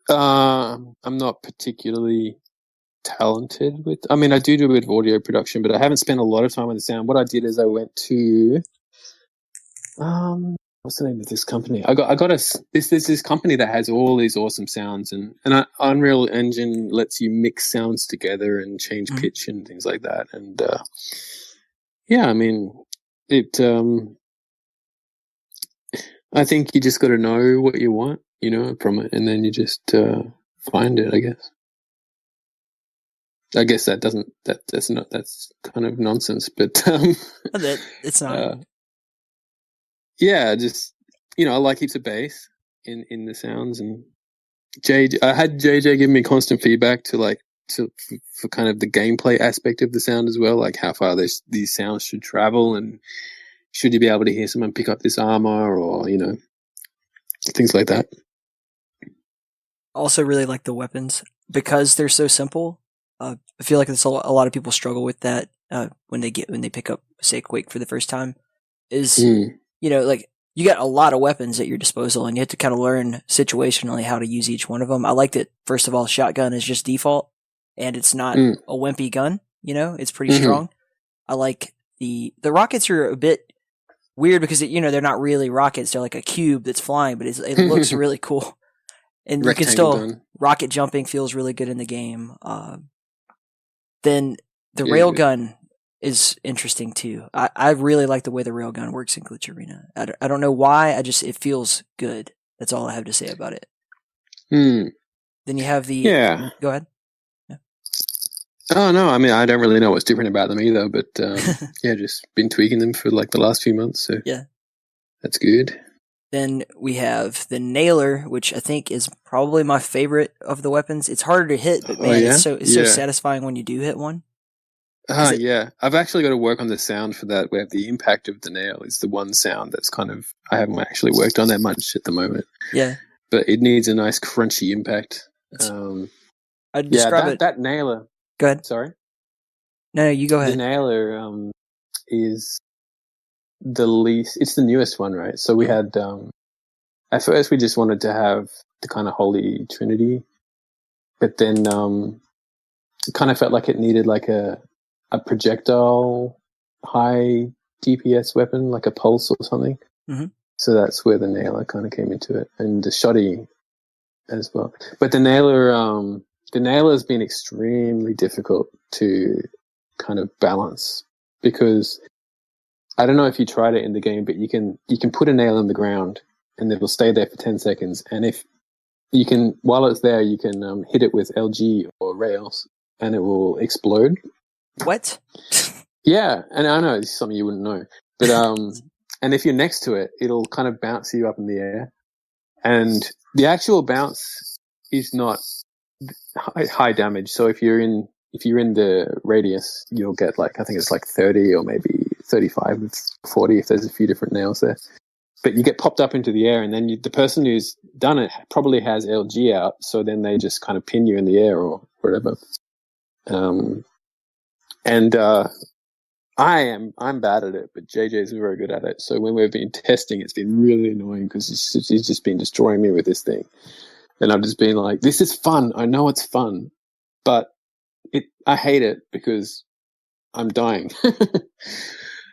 I'm not particularly talented with, I mean, I do a bit of audio production, but I haven't spent a lot of time on the sound. What I did is I went to what's the name of this company? I got this company that has all these awesome sounds, and Unreal Engine lets you mix sounds together and change pitch and things like that. And yeah, I mean, it. I think you just got to know what you want, from it, and then you just find it. I guess that's kind of nonsense, but it's not. Yeah, just I like heaps of bass in the sounds, and I had JJ give me constant feedback for kind of the gameplay aspect of the sound as well, like how far these sounds should travel, and should you be able to hear someone pick up this armor, or things like that. Also, really like the weapons because they're so simple. I feel like a lot of people struggle with that when they pick up, say, Quake for the first time. Like you got a lot of weapons at your disposal, and you have to kind of learn situationally how to use each one of them. I like that. First of all, shotgun is just default, and it's not a wimpy gun. It's pretty strong. I like the rockets are a bit weird because they're not really rockets; they're like a cube that's flying, but it looks really cool. And you can still rocket jumping feels really good in the game. Then the railgun is interesting too. I really like the way the railgun works in Glitch Arena. I don't know why. It feels good. That's all I have to say about it. Then you have the Go ahead. Yeah. Oh no, I mean I don't really know what's different about them either, but just been tweaking them for like the last few months. So yeah, that's good. Then we have the nailer, which I think is probably my favorite of the weapons. It's harder to hit, but man, it's so satisfying when you do hit one. Yeah. I've actually got to work on the sound for that, where the impact of the nail is the one sound that's I haven't actually worked on that much at the moment. Yeah. But it needs a nice crunchy impact. I'd describe it. That nailer. Go ahead. Sorry? No, you go ahead. The nailer is the least, it's the newest one, right? So we had, at first we just wanted to have the kind of holy trinity, but then it kind of felt like it needed like a projectile high DPS weapon, like a pulse or something. So that's where the nailer kind of came into it, and the shoddy as well. But the nailer has been extremely difficult to kind of balance, because I don't know if you tried it in the game, but you can put a nail in the ground and it'll stay there for 10 seconds. And if you can, while it's there, you can hit it with LG or rails and it will explode. What? Yeah. And I know it's something you wouldn't know, but, and if you're next to it, it'll kind of bounce you up in the air, and the actual bounce is not high damage. So if you're in the radius, you'll get like, I think it's like 30 or maybe 35 with 40 if there's a few different nails there. But you get popped up into the air, and then the person who's done it probably has LG out, so then they just kind of pin you in the air or whatever. I'm bad at it, but JJ's very good at it. So when we've been testing, it's been really annoying because he's just been destroying me with this thing. And I've just been like, this is fun. I know it's fun, but I hate it because I'm dying.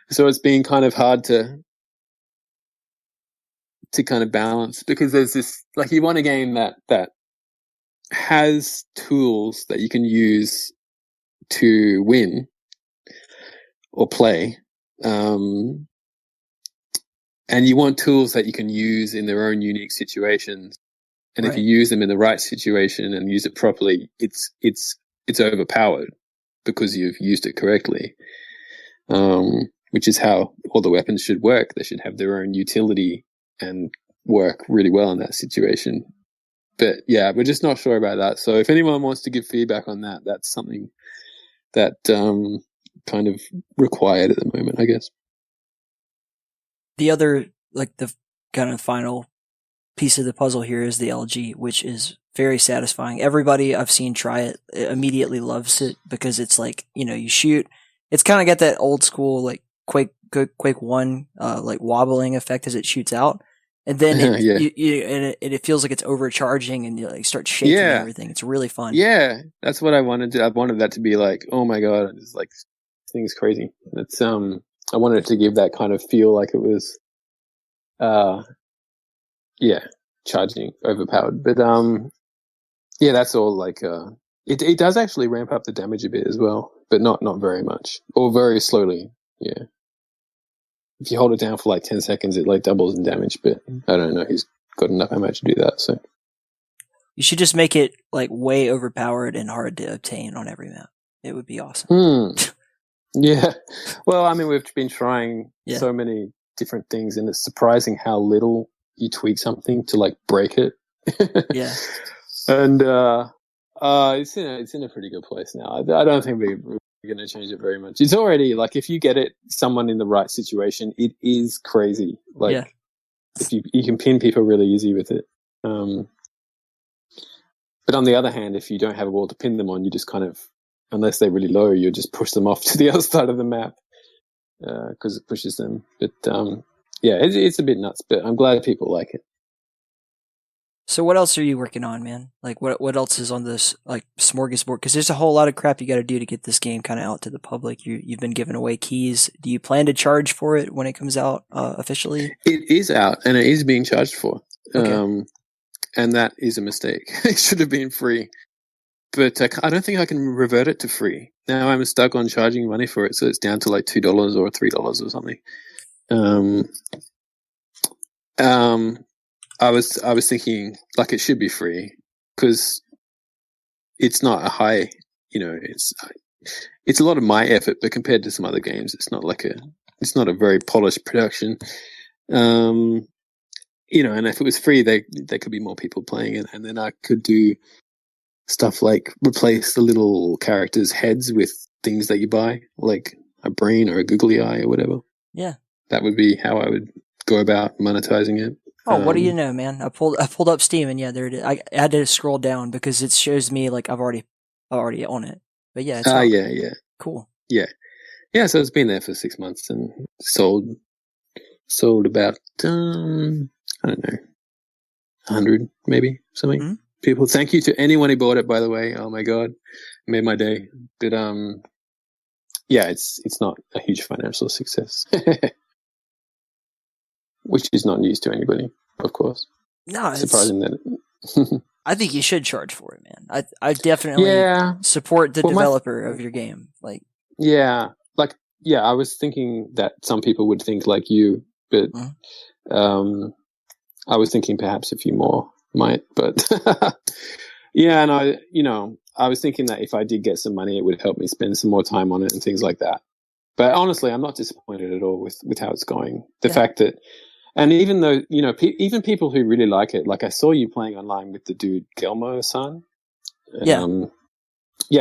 So it's been kind of hard to kind of balance, because there's this, like, you want a game that has tools that you can use to win or play, and you want tools that you can use in their own unique situations. And if you use them in the right situation and use it properly, it's overpowered because you've used it correctly. Which is how all the weapons should work. They should have their own utility and work really well in that situation. But yeah, we're just not sure about that. So if anyone wants to give feedback on that, that's something that kind of required at the moment, I guess. The other, like the kind of final piece of the puzzle here is the LG, which is very satisfying. Everybody I've seen try it immediately loves it because it's like, you shoot. It's kind of got that old school like Quake 1 like wobbling effect as it shoots out, and then it feels like it's overcharging and you like start shaking and everything. It's really fun. Yeah, that's what I wanted to. I wanted that to be like, oh my god, it's like, this thing's crazy. It's I wanted it to give that kind of feel like it was yeah, charging overpowered. But yeah, that's all. Like, it does actually ramp up the damage a bit as well, but not very much, or very slowly. Yeah, if you hold it down for like 10 seconds, it like doubles in damage. But I don't know. He's got enough ammo to do that. So You should just make it like way overpowered and hard to obtain on every map. It would be awesome. Yeah. Well, I mean, we've been trying Yeah. so many different things, and it's surprising how little you tweak something to like break it. Yeah. And it's in a pretty good place now. I don't think we're going to change it very much. It's already like, if you get it someone in the right situation, it is crazy. Like, Yeah. if you can pin people really easy with it. But on the other hand, if you don't have a wall to pin them on, you just kind of, unless they're really low, you just push them off to the other side of the map because it pushes them. But yeah, it's a bit nuts, but I'm glad people like it. So what else are you working on, man? Like what else is on this like smorgasbord? Because there's a whole lot of crap you got to do to get this game kind of out to the public. You've been giving away keys. Do you plan to charge for it when it comes out officially? It is out and it is being charged for. Okay. And that is a mistake. It should have been free. But I don't think I can revert it to free. Now I'm stuck on charging money for it, so it's down to like $2 or $3 or something. I was thinking like it should be free because it's not a high, it's a lot of my effort, but compared to some other games, it's not a very polished production. And if it was free, there could be more people playing it, and then I could do stuff like replace the little characters' heads with things that you buy, like a brain or a googly eye or whatever. Yeah, that would be how I would go about monetizing it. Oh, what do you know, man? I pulled up Steam, and yeah, there it is. I had to scroll down because it shows me like I've already on it. But yeah, it's yeah, cool. Yeah. So it's been there for 6 months and sold about I don't know, 100 maybe something. Mm-hmm. People, thank you to anyone who bought it. By the way, oh my god, made my day. But yeah, it's not a huge financial success. Which is not news to anybody, of course. No, it's surprising that. I think you should charge for it, man. I definitely support the developer of your game. Like, I was thinking that some people would think like you, but I was thinking perhaps a few more might. But yeah, and I was thinking that if I did get some money, it would help me spend some more time on it and things like that. But honestly, I'm not disappointed at all with how it's going. The fact that. And even though, even people who really like it, like I saw you playing online with the dude Gelmo-san.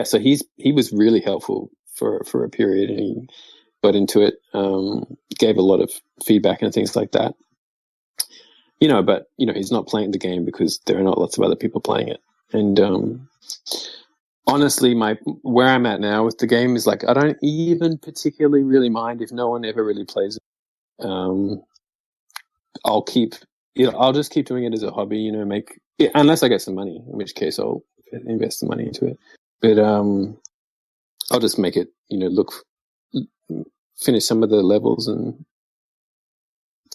So he was really helpful for a period, and he got into it, gave a lot of feedback and things like that. But he's not playing the game because there are not lots of other people playing it. And honestly, where I'm at now with the game is like I don't even particularly really mind if no one ever really plays it. I'll just keep doing it as a hobby, unless I get some money, in which case I'll invest the money into it. But I'll just make it, finish some of the levels, and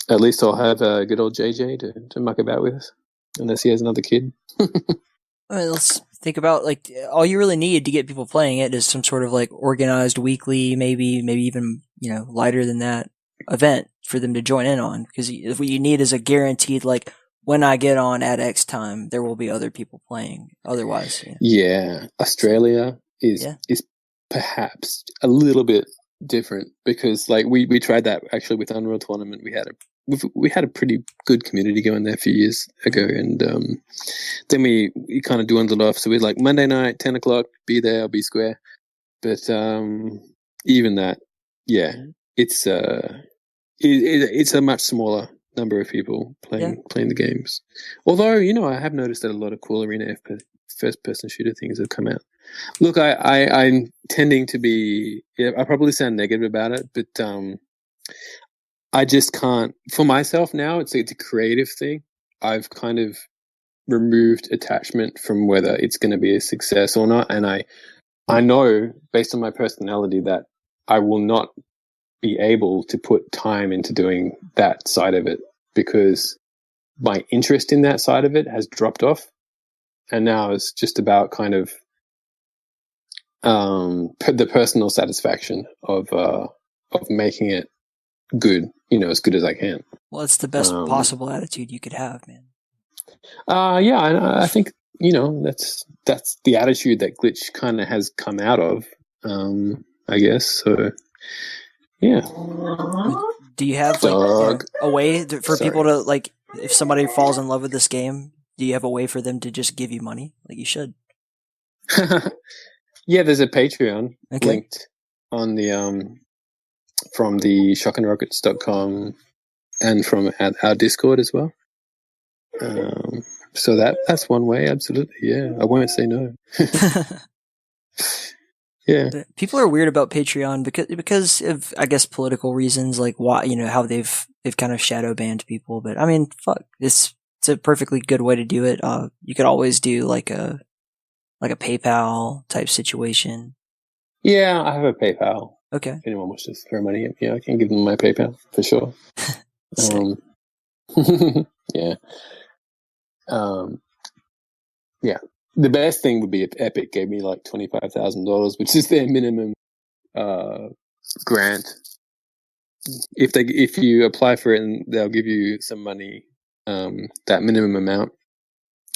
at least I'll have a good old JJ to muck about with, unless he has another kid. I mean, let's think about like all you really need to get people playing it is some sort of like organized weekly, maybe even lighter than that event for them to join in on, because what you need is a guaranteed like when I get on at X time there will be other people playing. Otherwise, Australia is perhaps a little bit different because like we tried that actually with Unreal Tournament. We had a pretty good community going there a few years ago, and then we kind of dwindled off. So we're like Monday night 10 o'clock, be there, I'll be square. But even that, it's a much smaller number of people playing the games. Although, I have noticed that a lot of cool Arena FPS first-person shooter things have come out. Look, I'm tending to be... I probably sound negative about it, but I just can't... For myself now, it's a creative thing. I've kind of removed attachment from whether it's going to be a success or not, and I know, based on my personality, that I will not be able to put time into doing that side of it because my interest in that side of it has dropped off, and now it's just about kind of the personal satisfaction of making it good, as good as I can. Well, it's the best possible attitude you could have, man. Yeah, I think that's the attitude that Glitch kind of has come out of, I guess. So, yeah. Do you have a way for people to, like, if somebody falls in love with this game, do you have a way for them to just give you money? Like, you should. Yeah, there's a Patreon linked on the from the shockandrockets.com and from our Discord as well. So that's one way, absolutely. Yeah, I won't say no. Yeah, people are weird about Patreon because of, I guess, political reasons, like why, how they've kind of shadow banned people. But I mean, fuck, it's a perfectly good way to do it. You could always do like a PayPal type situation. Yeah, I have a PayPal. Okay. If anyone wants to throw money, yeah, I can give them my PayPal for sure. Yeah. Yeah. The best thing would be if Epic gave me like $25,000, which is their minimum grant. If you apply for it, and they'll give you some money, that minimum amount,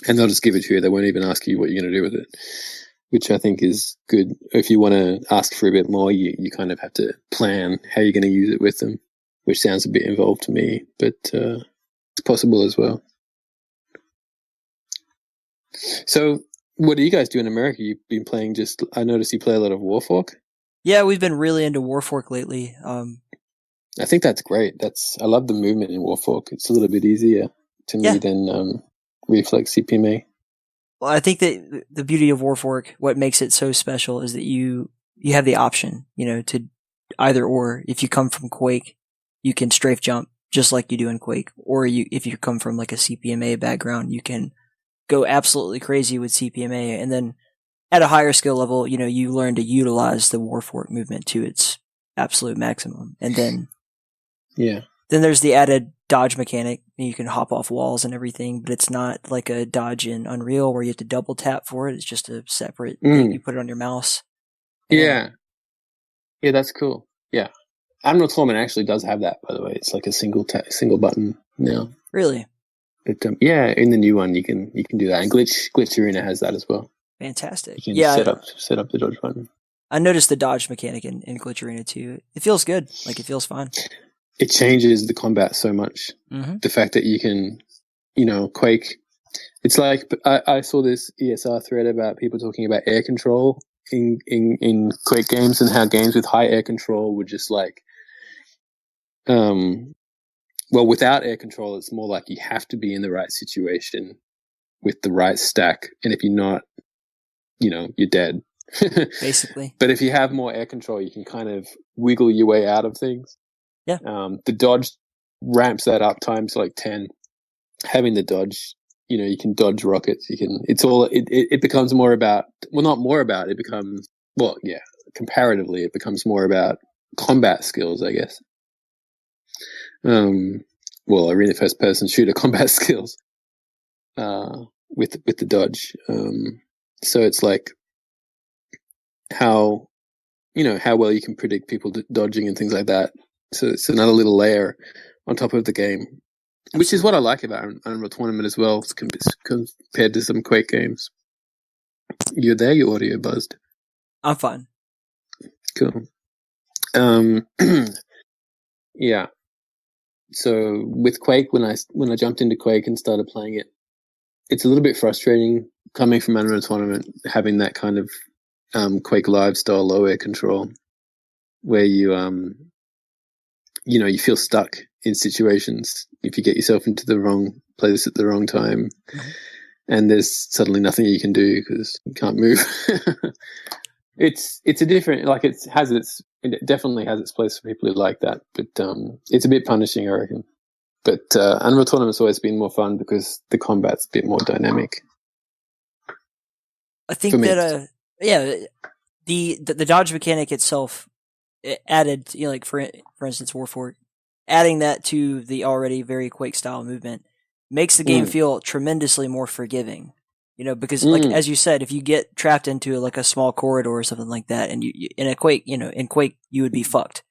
and they'll just give it to you. They won't even ask you what you're going to do with it, which I think is good. If you want to ask for a bit more, you kind of have to plan how you're going to use it with them, which sounds a bit involved to me, but it's possible as well. So what do you guys do in America? You've been playing I noticed you play a lot of Warfork. Yeah, we've been really into Warfork lately. I think that's great. I love the movement in Warfork. It's a little bit easier to me than Reflex CPMA. Well, I think that the beauty of Warfork, what makes it so special, is that you have the option, to either or. If you come from Quake, you can strafe jump just like you do in Quake. Or if you come from like a CPMA background, you can go absolutely crazy with CPMA. And then at a higher skill level, you learn to utilize the Warfork movement to its absolute maximum. And then then there's the added dodge mechanic. You can hop off walls and everything, but it's not like a dodge in Unreal where you have to double tap for it. It's just a separate thing. You put it on your mouse. Yeah, that's cool. Yeah, Admiral Tournament actually does have that, by the way. It's like a single button now. Really? But in the new one, you can do that, and Glitch Arena has that as well. Fantastic. You can set up the dodge button. I noticed the dodge mechanic in Glitch Arena too. It feels good. Like, it feels fine. It changes the combat so much. Mm-hmm. The fact that you can, Quake. It's like I saw this ESR thread about people talking about air control in Quake games, and how games with high air control would just like, well, without air control, it's more like you have to be in the right situation with the right stack, and if you're not, you're dead. Basically. But if you have more air control, you can kind of wiggle your way out of things. Yeah. The dodge ramps that up times like 10. Having the dodge, you can dodge rockets. It becomes more about, well, not more about, it becomes, well, yeah, comparatively, it becomes more about combat skills, I guess. Well, Arena first person shooter combat skills, with the dodge. So it's like how well you can predict people dodging and things like that. So it's another little layer on top of the game, which is what I like about Unreal Tournament as well, compared to some Quake games. You're there, your audio buzzed. I'm fine. Cool. Yeah. So with Quake, when I jumped into Quake and started playing it, it's a little bit frustrating coming from Unreal Tournament, having that kind of Quake Live style low air control, where you you feel stuck in situations if you get yourself into the wrong place at the wrong time, and there's suddenly nothing you can do because you can't move. It's a different, like, it definitely has its place for people who like that, but it's a bit punishing, I reckon. But Unreal Tournament's always been more fun because the combat's a bit more dynamic. I think that the dodge mechanic itself, it added, like for instance, Warfork adding that to the already very Quake style movement makes the game feel tremendously more forgiving. You know, because like as you said, if you get trapped into like a small corridor or something like that, and you in a Quake, you know, in Quake you would be fucked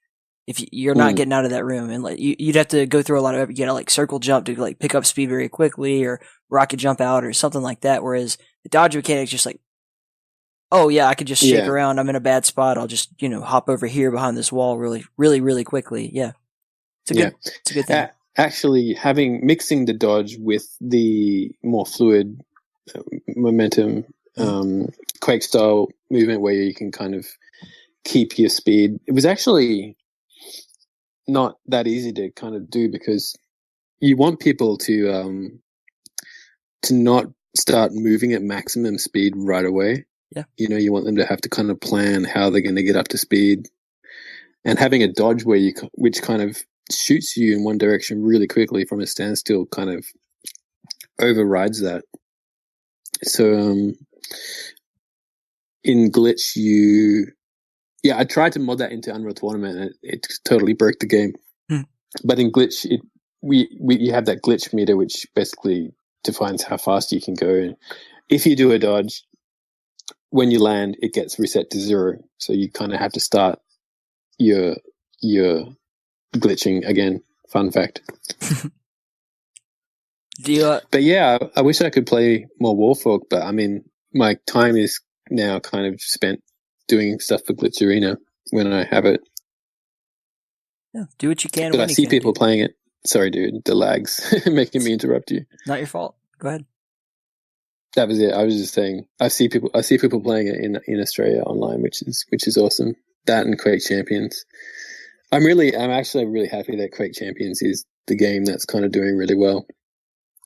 if you're not getting out of that room, and like you'd have to go through a lot of, you gotta like circle jump to like pick up speed very quickly, or rocket jump out or something like that. Whereas the dodge mechanic is just like, oh yeah, I could just shake around. I'm in a bad spot. I'll just, you know, hop over here behind this wall really quickly. Yeah, it's a good thing. Actually, mixing the dodge with the more fluid momentum Quake style movement where you can kind of keep your speed, it was actually not that easy to kind of do, because you want people to not start moving at maximum speed right away. Yeah, you know, you want them to have to kind of plan how they're going to get up to speed, and having a dodge which kind of shoots you in one direction really quickly from a standstill kind of overrides that. So in Glitch, I tried to mod that into Unreal Tournament, and it totally broke the game. But in Glitch, you have that glitch meter, which basically defines how fast you can go. And if you do a dodge, when you land, it gets reset to 0. So you kind of have to start your glitching again. Fun fact. But yeah, I wish I could play more Warfork, but I mean, my time is now kind of spent doing stuff for Glitch Arena when I have it. Yeah, do what you can. But I see people playing it. Sorry, dude, the lags making me interrupt you. Not your fault. Go ahead. That was it. I was just saying, I see people playing it in Australia online, which is awesome. That and Quake Champions. I'm actually really happy that Quake Champions is the game that's kind of doing really well,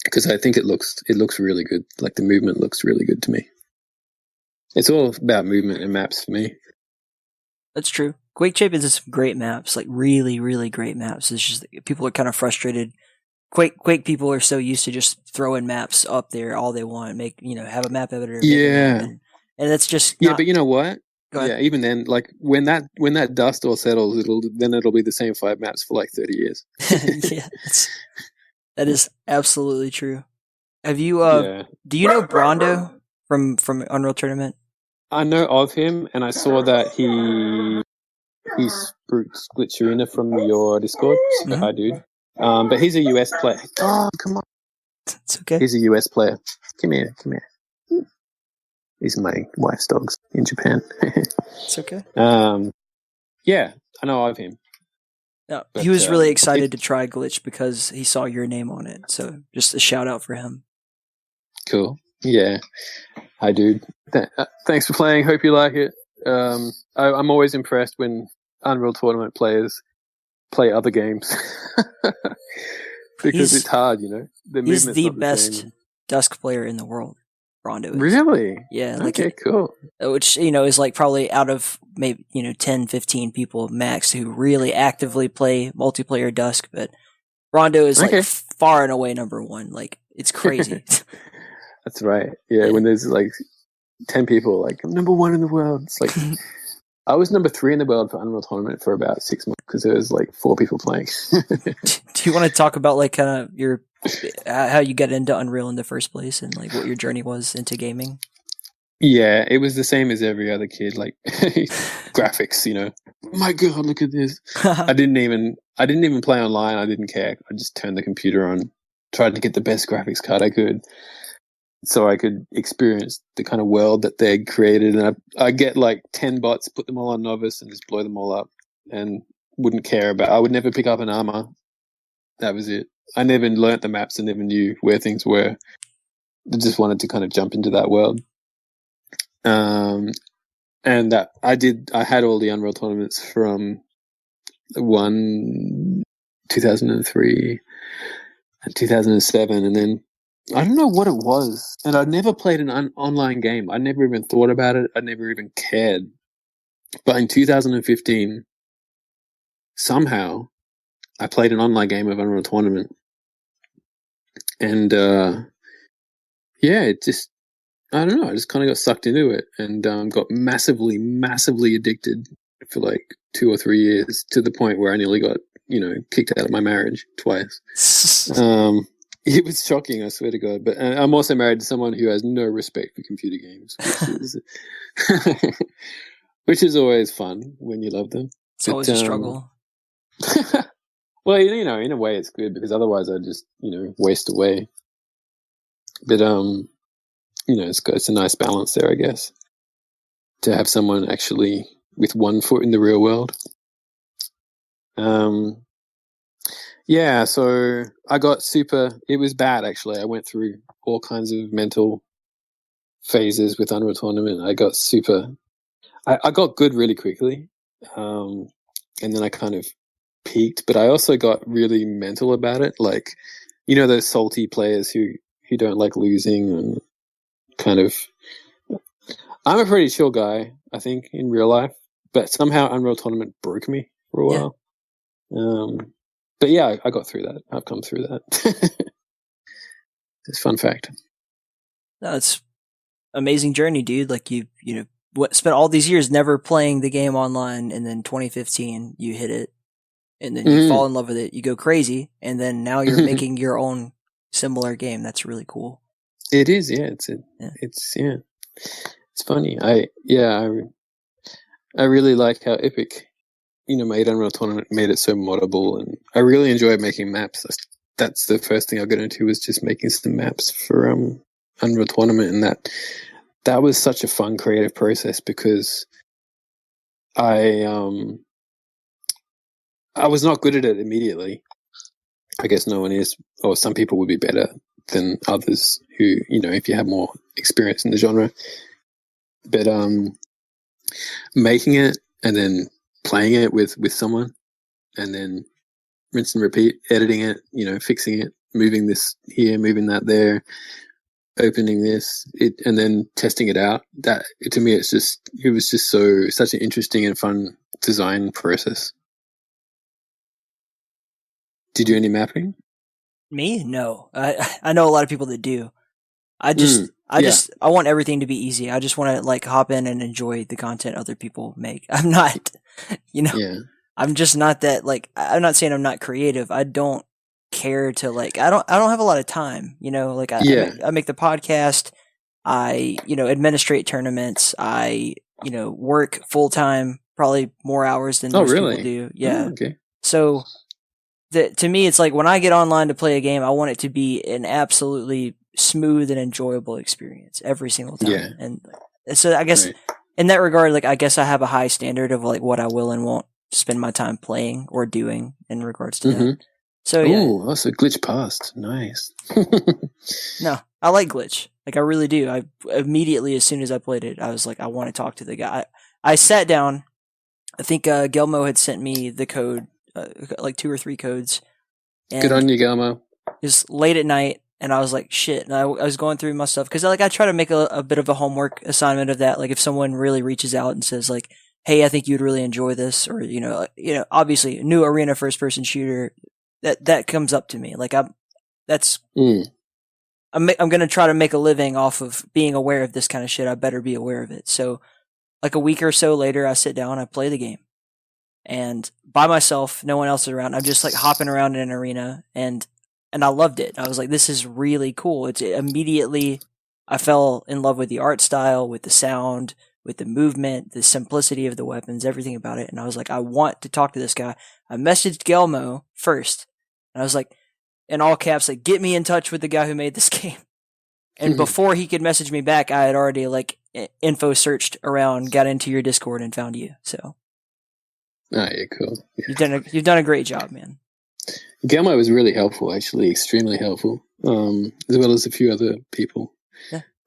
because I think it looks really good. Like the movement looks really good to me. It's all about movement and maps for me. That's true. Quake Champions has some great maps, like really, really great maps. It's just people are kind of frustrated. Quake people are so used to just throwing maps up there all they want, have a map editor. Yeah, and that's just but you know what? Yeah, even then, like when that dust all settles, it'll be the same 5 maps for like 30 years. Yeah, that is absolutely true. Have you? Do you know Brondo from Unreal Tournament? I know of him, and I saw that he's Glitch Arena from your Discord. So hi, dude. But he's a US player. Oh, come on. It's okay. He's a US player. Come here. These are my wife's dogs in Japan. It's okay. Yeah, I know of him. Yeah, he was really excited to try Glitch because he saw your name on it. So just a shout out for him. Cool. Yeah. Hi, dude. Thanks for playing. Hope you like it. I'm always impressed when Unreal Tournament players play other games because it's hard, you know. He's the best Dusk player in the world. Rondo is. Really? Yeah. Okay, cool. Which, is like probably out of maybe, 10, 15 people max who really actively play multiplayer Dusk, but Rondo is like far and away number 1. Like, it's crazy. That's right. Yeah, when there's like 10 people, like, I'm number 1 in the world. It's like, I was number 3 in the world for Unreal Tournament for about 6 months because there was like 4 people playing. Do you want to talk about like kind of how you got into Unreal in the first place and like what your journey was into gaming? Yeah, it was the same as every other kid, like graphics, Oh my God, look at this. I didn't even play online. I didn't care. I just turned the computer on, tried to get the best graphics card I could so I could experience the kind of world that they created. And I get like 10 bots, put them all on novice and just blow them all up and wouldn't care I would never pick up an armor. That was it. I never learnt the maps and never knew where things were. I just wanted to kind of jump into that world. And that I had all the Unreal tournaments from 2003 and 2007. And then I don't know what it was. And I'd never played an online game. I never even thought about it. I never even cared. But in 2015, somehow I played an online game of Unreal Tournament. And, it just, I don't know, I just kind of got sucked into it and got massively, massively addicted for like 2 or 3 years to the point where I nearly got kicked out of my marriage twice. It was shocking, I swear to God. But I'm also married to someone who has no respect for computer games, which is always fun when you love them. It's always a struggle. Well, in a way it's good because otherwise I just, waste away. But, it's a nice balance there, I guess, to have someone actually with one foot in the real world. Yeah, so I got it was bad actually. I went through all kinds of mental phases with Unreal Tournament. I got I got good really quickly. And then I kind of peaked, but I also got really mental about it. Like, those salty players who don't like losing and kind of, I'm a pretty chill guy, I think, in real life, but somehow Unreal Tournament broke me for a while. But yeah, I got through that. I've come through that. It's a fun fact. That's amazing journey, dude. Like spent all these years never playing the game online, and then 2015 you hit it, and then you fall in love with it. You go crazy, and then now you're making your own similar game. That's really cool. It is, yeah. It's funny. I really like how Epic, made Unreal Tournament, made it so moddable, and I really enjoy making maps. That's the first thing I got into, was just making some maps for Unreal Tournament, and that was such a fun creative process because I was not good at it immediately. I guess no one is, or some people would be better than others who, if you have more experience in the genre. But making it and then playing it with someone, and then rinse and repeat, editing it, fixing it, moving this here, moving that there, opening this, and then testing it out. That, to me, it was just such an interesting and fun design process. Did you do any mapping? Me? No. I know a lot of people that do. I want everything to be easy. I just want to like hop in and enjoy the content other people make. I'm not, I'm just not that, like, I'm not saying I'm not creative. I don't care to, like, I don't have a lot of time, like I make the podcast. I, administrate tournaments. I, work full time, probably more hours than most people do. Yeah. Oh, okay. So to me, it's like when I get online to play a game, I want it to be an absolutely smooth and enjoyable experience every single time. Yeah. And so I guess in that regard, like, I guess I have a high standard of like what I will and won't spend my time playing or doing in regards to that. So oh, that's a Glitch past. Nice. No, I like Glitch. Like, I really do. I immediately, as soon as I played it, I was like, I want to talk to the guy. I sat down. I think Gelmo had sent me the code, like 2 or 3 codes. And good on you, Gelmo. It was late at night, and I was like, shit. And I was going through my stuff because I try to make a bit of a homework assignment of that. Like, if someone really reaches out and says like, hey, I think you'd really enjoy this, or obviously a new Arena first-person shooter, that comes up to me. Like, I'm going to try to make a living off of being aware of this kind of shit. I better be aware of it. So like a week or so later, I sit down, I play the game, and by myself, no one else is around. I'm just like hopping around in an arena, and I loved it. I was like, this is really cool. Immediately I fell in love with the art style, with the sound, with the movement, the simplicity of the weapons, everything about it. And I was like, I want to talk to this guy. I messaged Gelmo first, and I was like, in all caps, like, get me in touch with the guy who made this game. And before he could message me back, I had already like info searched around, got into your Discord, and found you. So, yeah, cool. Yeah. You've done a great job, man. Gelmo was really helpful, actually, extremely helpful, as well as a few other people.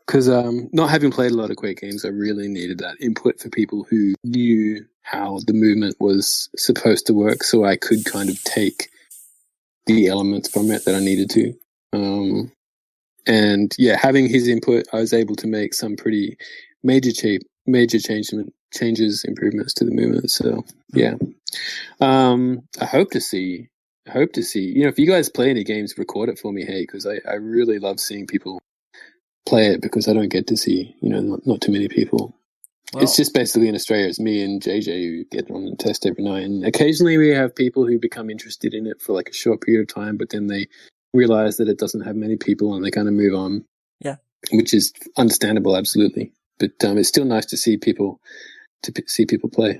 Because not having played a lot of Quake games, I really needed that input for people who knew how the movement was supposed to work, so I could kind of take the elements from it that I needed to. And yeah, having his input, I was able to make some pretty major changes, improvements to the movement. So yeah, I hope to see. If you guys play any games, record it for me, hey, because I really love seeing people play it, because I don't get to see, not too many people It's just basically in Australia, it's me and JJ who get on and test every night. And occasionally we have people who become interested in it for like a short period of time, but then they realize that it doesn't have many people and they kind of move on. Yeah. Which is understandable, absolutely. But it's still nice to see people play.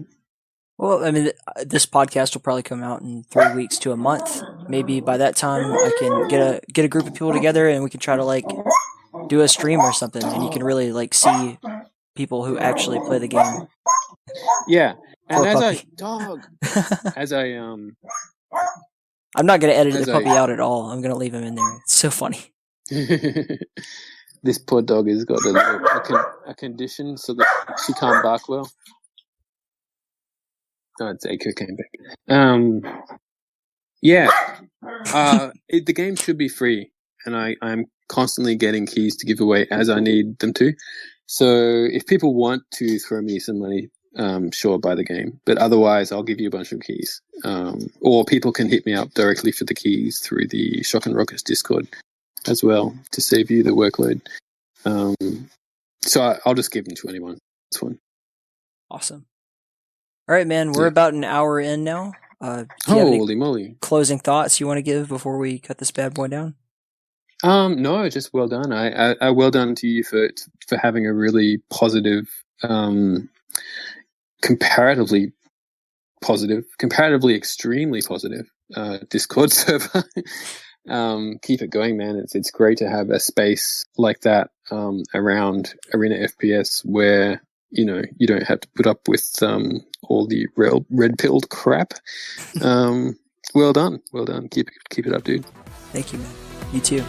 Well, I mean, this podcast will probably come out in 3 weeks to a month. Maybe by that time I can get a group of people together and we can try to like do a stream or something, and you can really like see people who actually play the game. Yeah, and I'm not gonna edit the puppy out at all. I'm gonna leave him in there. It's so funny. This poor dog has got a condition so that she can't bark well. Oh, it's Eiko came back. The game should be free, and I'm constantly getting keys to give away as I need them to. So if people want to throw me some money, sure, buy the game. But otherwise, I'll give you a bunch of keys. Or people can hit me up directly for the keys through the Shock and Rockets Discord as well to save you the workload. So I'll just give them to anyone. It's fun. Awesome. All right, man. We're about an hour in now. Holy moly. Closing thoughts you want to give before we cut this bad boy down? No, just well done. I well done to you for having a really positive, comparatively extremely positive Discord server. Keep it going, man. It's great to have a space like that around Arena FPS where you don't have to put up with all the red-pilled crap. Well done. Keep it up, dude. Thank you, man. You too.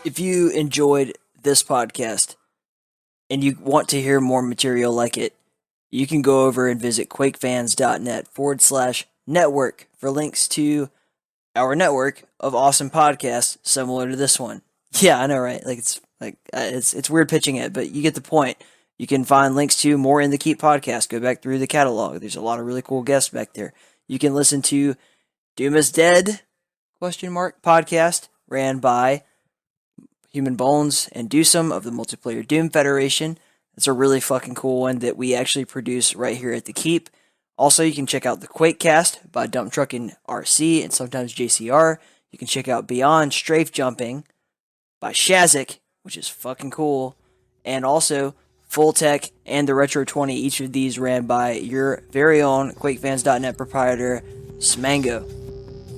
If you enjoyed this podcast and you want to hear more material like it, you can go over and visit quakefans.net/network for links to our network of awesome podcasts similar to this one. Yeah, I know, right? It's weird pitching it, but you get the point. You can find links to more In the Keep podcast. Go back through the catalog. There's a lot of really cool guests back there. You can listen to Doom is Dead? podcast ran by Human Bones and Dewsome of the Multiplayer Doom Federation. It's a really fucking cool one that we actually produce right here at the Keep. Also, you can check out the Quake-cast by Dump Truck and RC and sometimes JCR. You can check out Beyond Strafe Jumping by Shazik, which is fucking cool. And also Full Tech and the Retro 20, each of these ran by your very own QuakeFans.net proprietor, Smango.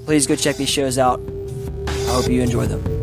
Please go check these shows out. I hope you enjoy them.